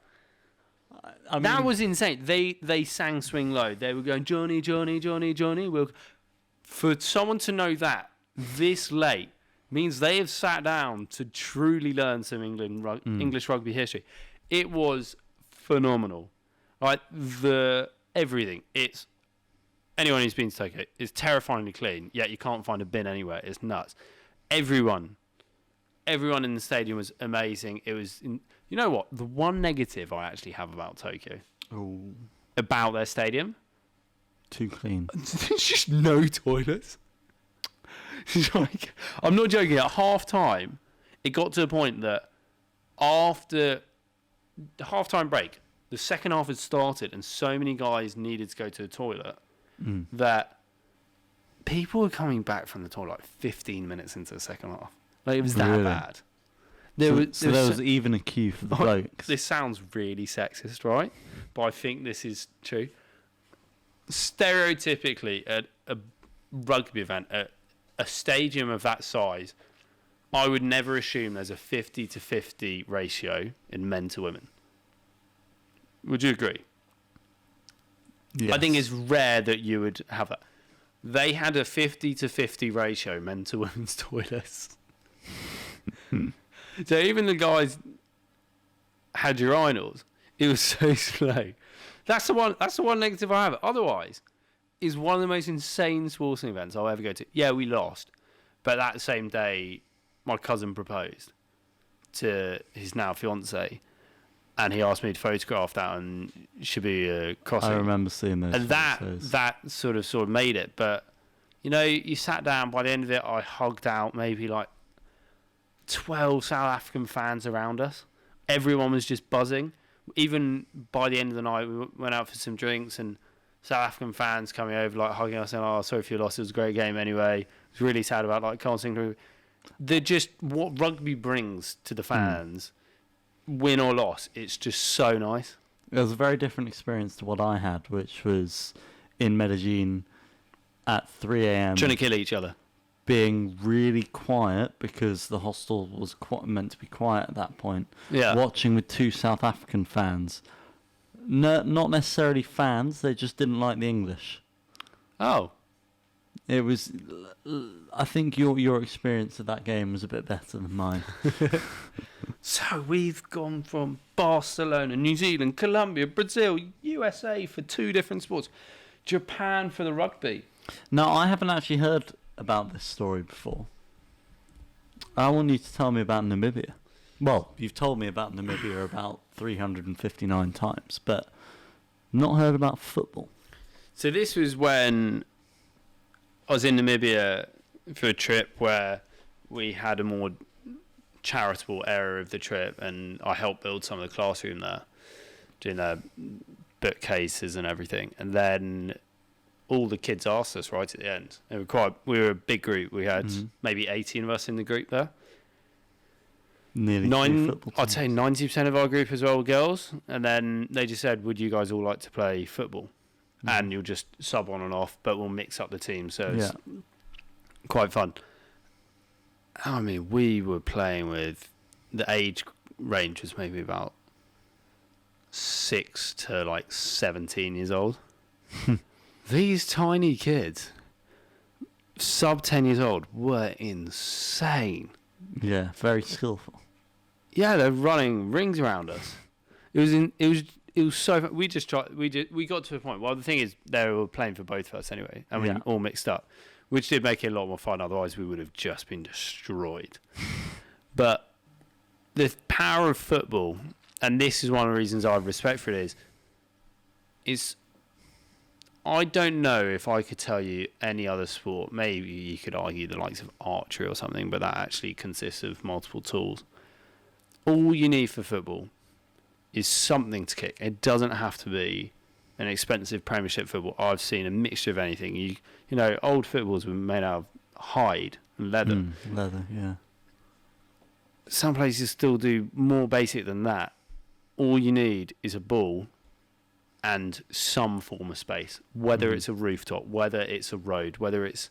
I mean, that was insane. They sang Swing Low. They were going, Johnny, Johnny, Johnny, Johnny. For someone to know that this late means they have sat down to truly learn some English rugby history. It was phenomenal. Right, everything. It's anyone who's been to Tokyo, it's terrifyingly clean. Yet you can't find a bin anywhere. It's nuts. Everyone in the stadium was amazing. It was, you know what? The one negative I actually have about Tokyo, about their stadium, too clean. There's just no toilets. Like, I'm not joking. At half time, it got to a point that after the half-time break, the second half had started, and so many guys needed to go to the toilet that people were coming back from the toilet like 15 minutes into the second half. Like, it was that bad. There was even a queue for the blokes. This sounds really sexist, right? But I think this is true. Stereotypically, at a rugby event, at a stadium of that size, I would never assume there's a 50-50 ratio in men to women. Would you agree? Yes. I think it's rare that you would have that. They had a 50-50 ratio men to women's toilets. So even the guys had urinals. It was so slow. That's the one negative I have. Otherwise, it's one of the most insane sporting events I'll ever go to. Yeah, we lost, but that same day, my cousin proposed to his now fiance, and he asked me to photograph that on Shibuya Crossing. I remember seeing those. And that sort of made it. But You know, you sat down, by the end of it, I hugged out maybe like 12 South African fans around us. Everyone was just buzzing. Even by the end of the night, we went out for some drinks, and South African fans coming over, like hugging us, saying, "Oh, sorry for your loss. It was a great game anyway." I was really sad about like can't sing through. They're just what rugby brings to the fans, win or loss. It's just so nice. It was a very different experience to what I had, which was in Medellin at 3 a.m. Trying to kill each other. Being really quiet because the hostel was meant to be quiet at that point. Yeah. Watching with 2 South African fans. No, not necessarily fans, they just didn't like the English. Oh. It was... I think your experience of that game was a bit better than mine. So we've gone from Barcelona, New Zealand, Colombia, Brazil, USA for 2 different sports. Japan for the rugby. No, I haven't actually heard about this story before. I want you to tell me about Namibia. Well, you've told me about Namibia about 359 times, but not heard about football. So this was when I was in Namibia for a trip where we had a more charitable area of the trip, and I helped build some of the classroom there, doing their bookcases and everything. And then all the kids asked us right at the end. We were a big group. We had maybe 18 of us in the group there. Nearly football I'd say 90% of our group as well were girls. And then they just said, would you guys all like to play football? And you'll just sub on and off, but we'll mix up the team. So it's quite fun. I mean, we were playing with, the age range was maybe about 6 to like 17 years old. These tiny kids, sub 10 years old, were insane. Yeah, very skillful. Yeah, they're running rings around us. It was so fun. We got to a point. Well, the thing is, they were playing for both of us anyway, and we all mixed up, which did make it a lot more fun. Otherwise, we would have just been destroyed. But the power of football, and this is one of the reasons I have respect for it, is I don't know if I could tell you any other sport. Maybe you could argue the likes of archery or something, but that actually consists of multiple tools. All you need for football is something to kick. It doesn't have to be an expensive Premiership football. I've seen a mixture of anything. You know, old footballs were made out of hide and leather. Leather, yeah. Some places still do more basic than that. All you need is a ball and some form of space, whether it's a rooftop, whether it's a road, whether it's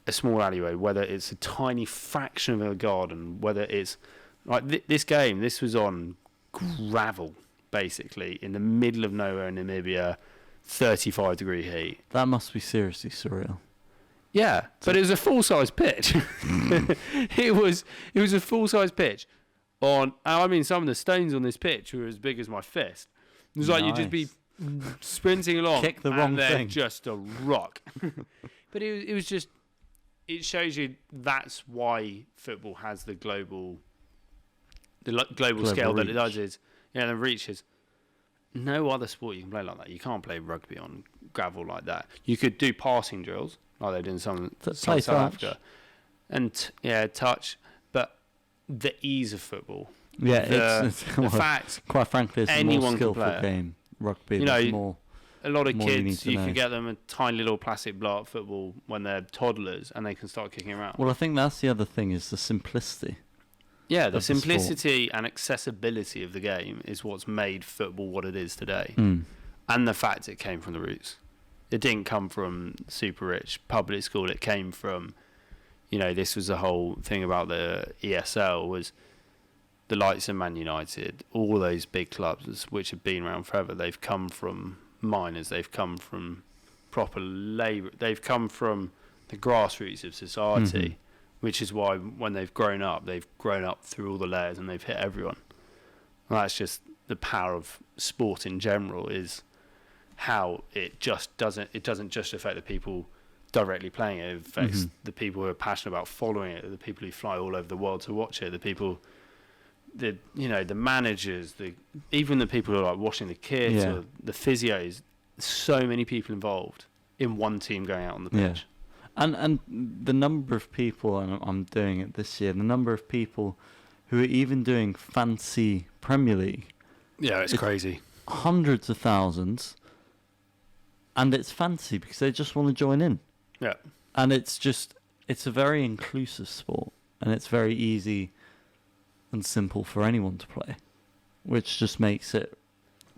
a small alleyway, whether it's a tiny fraction of a garden, whether it's like this game. This was on gravel, basically, in the middle of nowhere in Namibia, 35-degree heat. That must be seriously surreal. Yeah, but it was a full-size pitch. It was a full-size pitch. I mean, some of the stones on this pitch were as big as my fist. It was like you'd just be sprinting along, kick the wrong thing, just a rock. But it was just, it shows you that's why football has the global scale reach. that it does. Is the reach is. No other sport you can play like that. You can't play rugby on gravel like that. You could do passing drills like they do in some South Africa, and touch, but the ease of football. Yeah, it's the fact, quite frankly, it's a more skillful game. Rugby, a lot of kids, you know. can get them a tiny little plastic block football when they're toddlers, and they can start kicking around. Well, I think that's the other thing, is the simplicity. Yeah, the simplicity and accessibility of the game is what's made football what it is today. And the fact it came from the roots. It didn't come from super rich public school. It came from, this was the whole thing about the ESL, was the likes of Man United, all those big clubs which have been around forever. They've come from miners. They've come from proper labour. They've come from the grassroots of society. Which is why when they've grown up through all the layers and they've hit everyone. And that's just the power of sport in general, is how it doesn't just affect the people directly playing it. It affects the people who are passionate about following it, the people who fly all over the world to watch it, the people, the managers, even the people who are like washing the kits or the physios. So many people involved. in one team going out on the pitch. And the number of people, and I'm doing it this year, the number of people who are even doing fancy Premier League. Yeah, it's crazy. Hundreds of thousands. And it's fancy because they just want to join in. Yeah. And it's a very inclusive sport. And it's very easy and simple for anyone to play. Which just makes it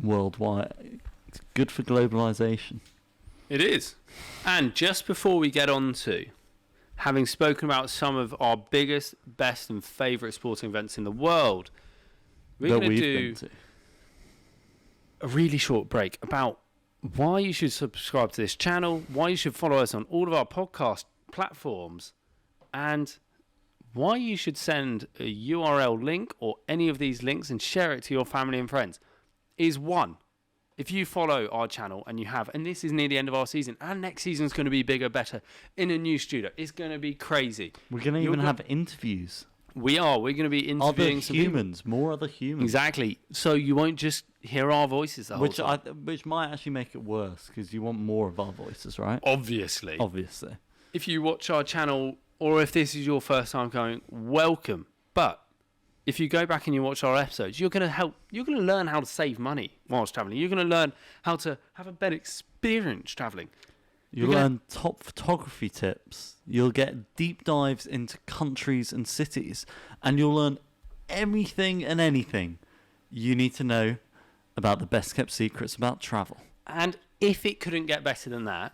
worldwide. It's good for globalization. It is. And just before we get on to having spoken about some of our biggest, best and favourite sporting events in the world, we're going to do a really short break about why you should subscribe to this channel, why you should follow us on all of our podcast platforms, and why you should send a URL link or any of these links and share it to your family and friends. Is one, if you follow our channel and you have, and this is near the end of our season, and next season's going to be bigger, better, in a new studio. It's going to be crazy. We're going to even have interviews. We are. We're going to be interviewing some humans, more other humans. Exactly. So you won't just hear our voices the whole time. Which might actually make it worse, because you want more of our voices, right? Obviously. If you watch our channel, or if this is your first time going, welcome. But if you go back and you watch our episodes, you're going to learn how to save money whilst travelling. You're going to learn how to have a better experience travelling. You'll learn top photography tips. You'll get deep dives into countries and cities. And you'll learn everything and anything you need to know about the best kept secrets about travel. And if it couldn't get better than that,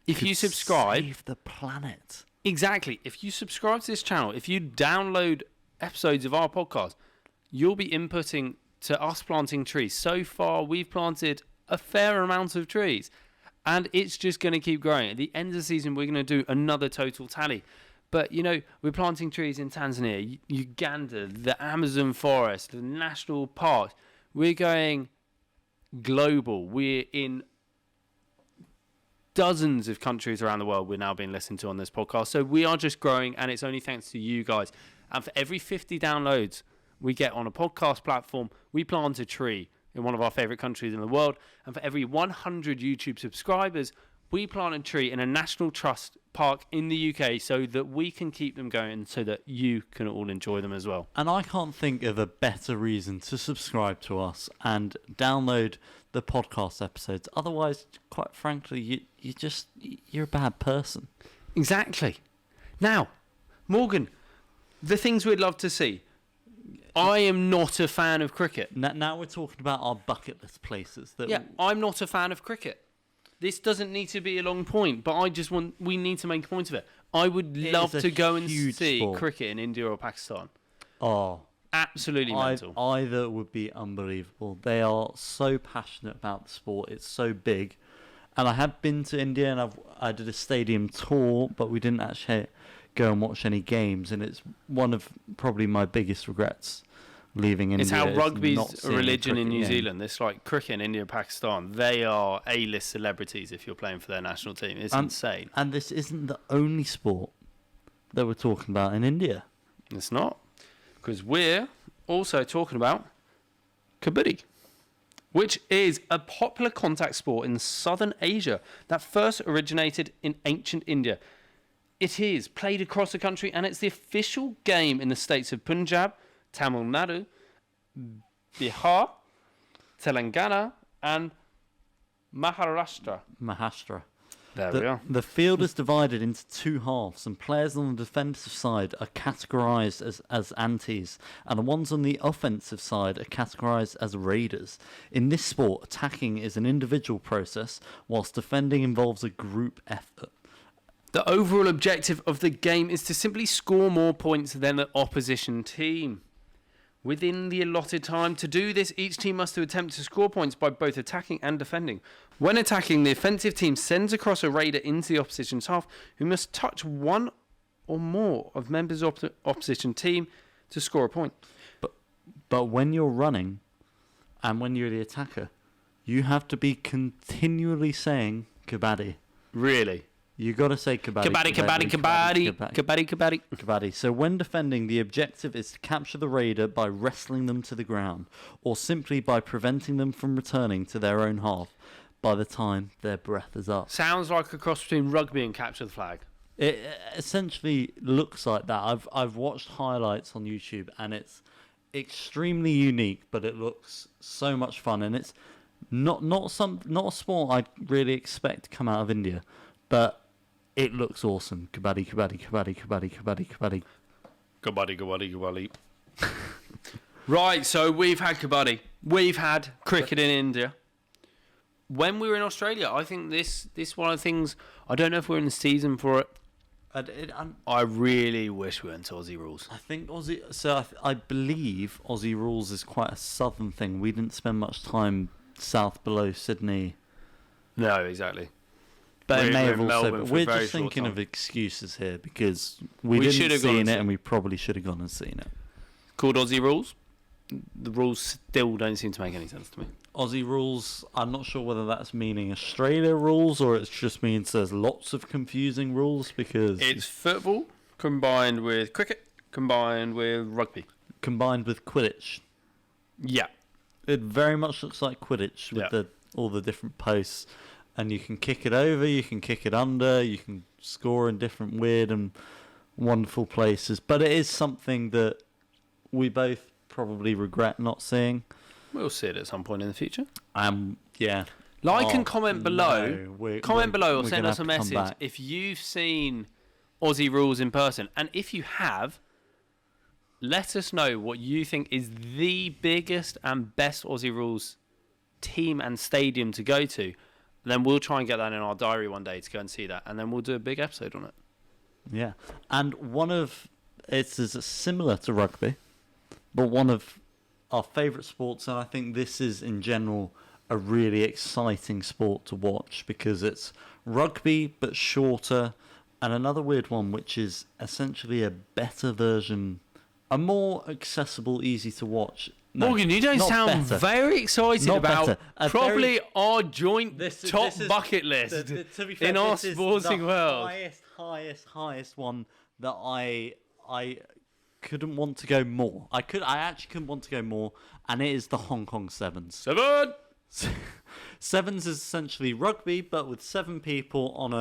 if you subscribe... Save the planet. Exactly. If you subscribe to this channel, if you download episodes of our podcast, you'll be inputting to us planting trees. So far, we've planted a fair amount of trees. And it's just going to keep growing. At the end of the season, we're going to do another total tally. But, we're planting trees in Tanzania, Uganda, the Amazon forest, the national park. We're going global. We're in dozens of countries around the world we're now being listened to on this podcast. So we are just growing, and it's only thanks to you guys. And for every 50 downloads we get on a podcast platform, we plant a tree in one of our favourite countries in the world. And for every 100 YouTube subscribers, we plant a tree in a national trust park in the UK so that we can keep them going so that you can all enjoy them as well. And I can't think of a better reason to subscribe to us and download the podcast episodes. Otherwise, quite frankly, you're a bad person. Exactly. Now, Morgan, the things we'd love to see. I am not a fan of cricket. Now we're talking about our bucket list places. I'm not a fan of cricket. This doesn't need to be a long point, but we need to make a point of it. I would love to go and see cricket in India or Pakistan. Oh. Absolutely mental. Either would be unbelievable. They are so passionate about the sport. It's so big. And I have been to India and I did a stadium tour, but we didn't actually go and watch any games. And it's one of probably my biggest regrets leaving India. It's how rugby's a religion in New game. Zealand. It's like cricket in India and Pakistan. They are A-list celebrities if you're playing for their national team. It's insane. And this isn't the only sport that we're talking about in India. It's not. Because we're also talking about Kabuti, which is a popular contact sport in southern Asia that first originated in ancient India. It is played across the country and it's the official game in the states of Punjab, Tamil Nadu, Bihar, Telangana and Maharashtra. There we are. The field is divided into two halves, and players on the defensive side are categorised as antis, and the ones on the offensive side are categorised as raiders. In this sport, attacking is an individual process, whilst defending involves a group effort. The overall objective of the game is to simply score more points than the opposition team. Within the allotted time to do this, each team must attempt to score points by both attacking and defending. When attacking, the offensive team sends across a raider into the opposition's half, who must touch one or more of members of the opposition team to score a point. But when you're running, and when you're the attacker, you have to be continually saying Kabaddi. Really? You got to say Kabaddi. Kabaddi. So when defending, the objective is to capture the raider by wrestling them to the ground, or simply by preventing them from returning to their own half. by the time their breath is up. Sounds like a cross between rugby and capture the flag. It essentially looks like that. I've watched highlights on YouTube, and it's extremely unique, but it looks so much fun, and it's not a sport I'd really expect to come out of India, but it looks awesome. Kabaddi, kabaddi, kabaddi, kabaddi, kabaddi, kabaddi. Kabaddi, kabaddi, kabaddi. Right, so we've had kabaddi. We've had cricket in India. When we were in Australia, I think this one of the things, I don't know if we're in the season for it. I really wish we went to Aussie rules. I think Aussie. So I believe Aussie rules is quite a southern thing. We didn't spend much time south below Sydney. No, exactly. But it may have in also. Melbourne But for a we're very just short thinking time. of excuses here because we should didn't have gone seen and it, seen and we probably should have gone and seen it. Called Aussie rules. The rules still don't seem to make any sense to me. Aussie rules. I'm not sure whether that's meaning Australia rules or it just means there's lots of confusing rules because It's football combined with cricket combined with rugby. combined with Quidditch. Yeah. It very much looks like Quidditch with Yeah. all the different posts, and you can kick it over, you can kick it under, you can score in different weird and wonderful places. But it is something that we both probably regret not seeing. We'll see it at some point in the future. Yeah. Like Oh, and comment below. no, we're Below or send gonna us a have to come message back. if you've seen Aussie rules in person. And if you have, let us know what you think is the biggest and best Aussie rules team and stadium to go to. Then we'll try and get that in our diary one day to go and see that. And then we'll do a big episode on it. Yeah. And it's similar to rugby, but one of our favourite sports, and I think this is in general a really exciting sport to watch because it's rugby but shorter, and another weird one which is essentially a better version, a more accessible, easy to watch. No, Morgan, you don't not sound better. very excited Not about better. probably our joint This top is- bucket list To be fair, in our this is sporting the world. highest one that I couldn't want to go more. I actually couldn't want to go more, and it is the Hong Kong Sevens. 7! Sevens is essentially rugby, but with 7 people on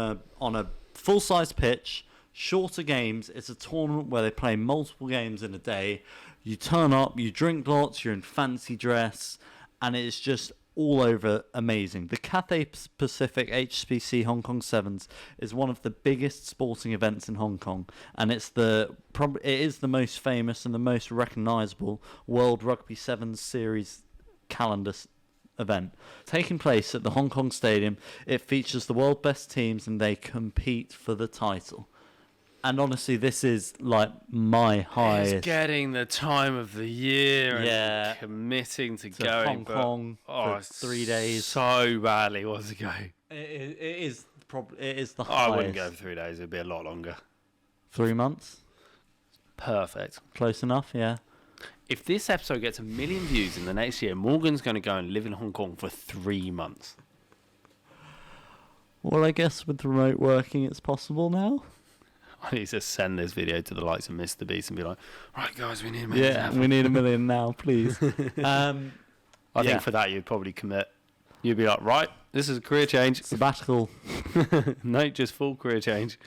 a full-size pitch. Shorter games. It's a tournament where they play multiple games in a day. You turn up, you drink lots, you're in fancy dress, and it's just all over amazing. The Cathay Pacific HSBC Hong Kong Sevens is one of the biggest sporting events in Hong Kong, and it is the most famous and the most recognisable World Rugby Sevens Series calendar event. Taking place at the Hong Kong Stadium, it features the world's best teams and they compete for the title. And honestly, this is like my highest. It's getting the time of the year Yeah. and committing to to going. Hong Kong for it's 3 days. So badly wants to go. It is the highest. I wouldn't go for 3 days. It'd be a lot longer. 3 months, Perfect. close enough. Yeah. If this episode gets 1 million views in the next year, Morgan's going to go and live in Hong Kong for 3 months. Well, I guess with remote working, it's possible now. I need to send this video to the likes of Mr. Beast and be like, right, guys, we need a million. Yeah, we need 1 million now, please. I yeah. think for that, you'd probably commit. You'd be like, right, this is a career change. Sabbatical. No, just full career change.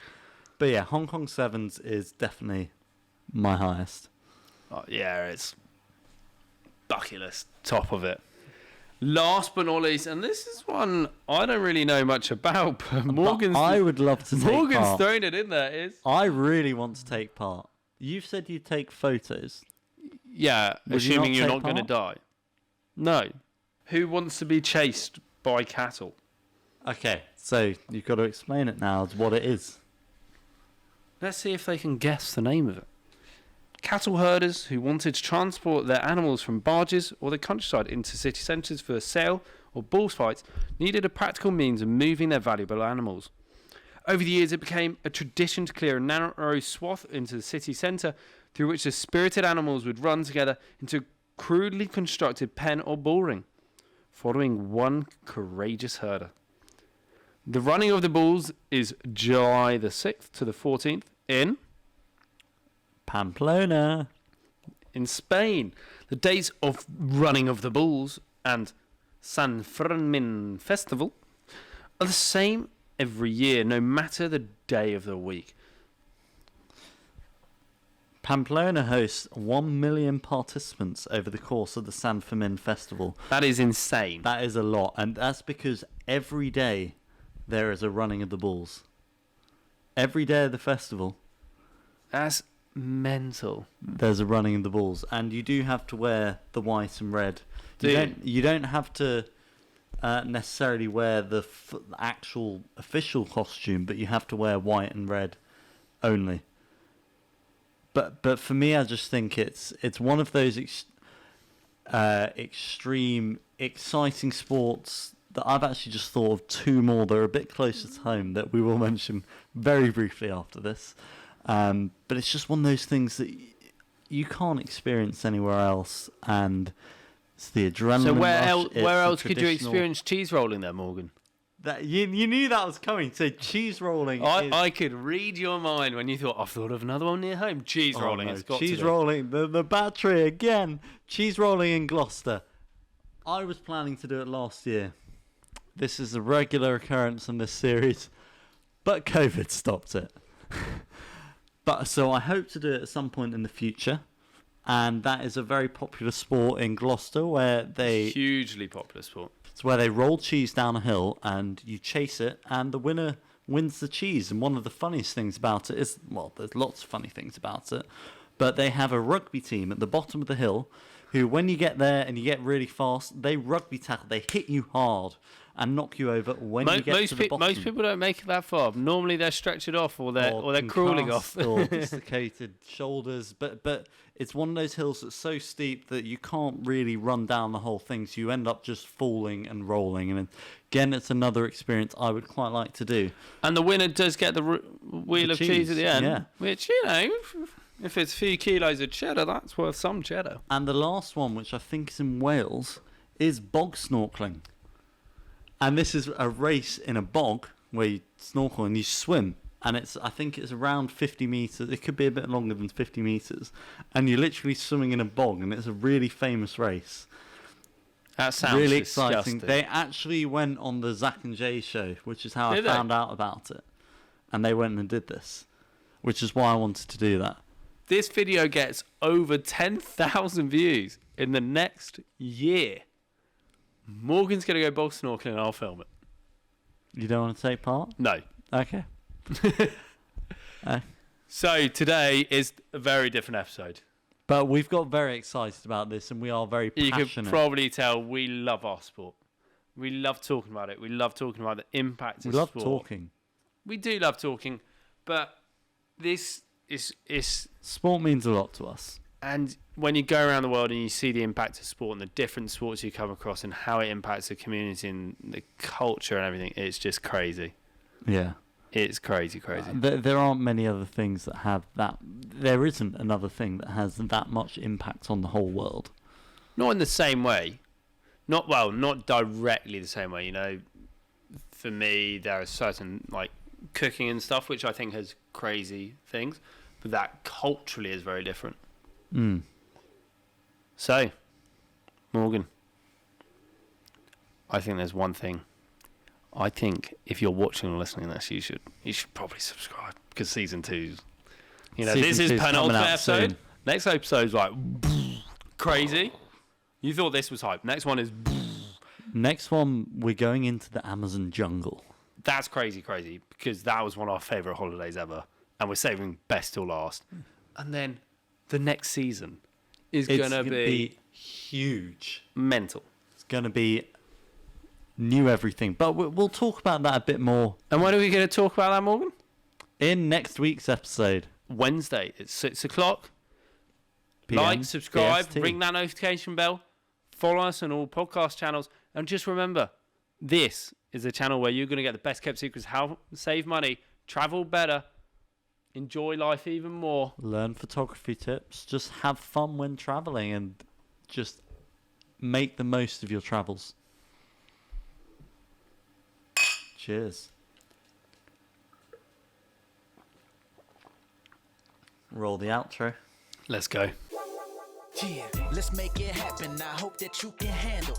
But yeah, Hong Kong Sevens is definitely my highest. Oh, yeah, it's bucket list, top of it. Last but not least, and this is one I don't really know much about, but Morgan's But I would love to take Morgan's part. thrown it in there. Is I really want to take part. You've said you take photos. yeah, Would you assuming not you're take not going to part? die. No. Who wants to be chased by cattle? Okay, so you've got to explain it now as what it is. Let's see if they can guess the name of it. Cattle herders who wanted to transport their animals from barges or the countryside into city centres for a sale or bullfights needed a practical means of moving their valuable animals. Over the years, it became a tradition to clear a narrow swath into the city centre through which the spirited animals would run together into a crudely constructed pen or bull ring, following one courageous herder. The running of the bulls is July the 6th to the 14th in Pamplona. Spain. The dates of running of the bulls and San Fermin Festival are the same every year, no matter the day of the week. Pamplona hosts 1 million participants over the course of the San Fermin Festival. That is insane. That is a lot, and that's because every day there is a running of the bulls. Every day of the festival, That's mental. there's a running of the bulls, and you do have to wear the white and red. You don't have to necessarily wear the actual official costume, but you have to wear white and red only. But for me, I just think it's one of those extreme, exciting sports that I've actually just thought of two more that are a bit closer to home that we will mention very briefly after this. But it's just one of those things that you can't experience anywhere else, and it's the adrenaline. So where rush, else could you experience cheese rolling there, Morgan? That you knew that was coming. So cheese rolling. I could read your mind when you thought, I've thought of another one near home. Cheese rolling. No, It's got cheese to be. rolling. The battery again. Cheese rolling in Gloucester. I was planning to do it last year. This is a regular occurrence in this series, but COVID stopped it. So I hope to do it at some point in the future, and that is a very popular sport in Gloucester where Hugely popular sport. it's where they roll cheese down a hill and you chase it, and the winner wins the cheese. And one of the funniest things about it is, well, there's lots of funny things about it, but they have a rugby team at the bottom of the hill who, when you get there and you get really fast, they rugby tackle. They hit you hard and knock you over when you get to the bottom. Most people don't make it that far. Normally they're stretching off or they're crawling off. Or dislocated shoulders. But it's one of those hills that's so steep that you can't really run down the whole thing, so you end up just falling and rolling. And again, it's another experience I would quite like to do. And the winner does get the wheel of cheese at the end, yeah. which, if it's a few kilos of cheddar, that's worth some cheddar. And the last one, which I think is in Wales, is bog snorkeling. And this is a race in a bog where you snorkel and you swim. And I think it's around 50 metres. It could be a bit longer than 50 metres. And you're literally swimming in a bog, and it's a really famous race. That sounds really disgusting. exciting. They actually went on the Zach and Jay show, which is how I found out about it. And they went and did this, which is why I wanted to do that. This video gets over 10,000 views in the next year. Morgan's going to go bog snorkeling and I'll film it. You don't want to take part? No. Okay. So today is a very different episode. But we've got very excited about this, and we are very passionate. You can probably tell we love our sport. We love talking about it. We love talking about the impact of sport. We love talking. We do love talking, but this is Sport means a lot to us. And when you go around the world and you see the impact of sport and the different sports you come across and how it impacts the community and the culture and everything, it's just crazy. Yeah. It's crazy. There aren't many other things that have that. There isn't another thing that has that much impact on the whole world. Not in the same way. Not directly the same way. You know, for me, there are certain, like, cooking and stuff, which I think has crazy things, but that culturally is very different. Mm. So, Morgan, I think there's one thing. I think if you're watching or listening to this, you should probably subscribe, because season 2's, this is penultimate episode. Next episode's like crazy. You thought this was hype. Next one is. Next one, we're going into the Amazon jungle. That's crazy, because that was one of our favourite holidays ever, and we're saving best till last. And then the next season is going to be huge. Mental. It's going to be new everything. But we'll talk about that a bit more. And when are we going to talk about that, Morgan? In next week's episode. Wednesday at 6 o'clock. PM, Like, subscribe, PST. ring that notification bell, follow us on all podcast channels, and just remember, this is a channel where you're going to get the best kept secrets, how to save money, travel better, enjoy life even more. Learn photography tips. Just have fun when traveling, and just make the most of your travels. Cheers. Roll the outro. Let's go. Yeah, let's make it happen. I hope that you can handle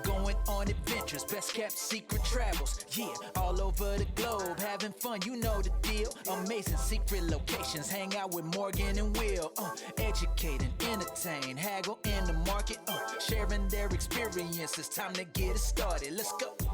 going on on adventures, best kept secret travels. Yeah, all over the globe, having fun, you know the deal. Amazing secret locations, hang out with Morgan and Will. Educate and entertain, haggle in the market. Sharing their experiences, time to get it started. Let's go.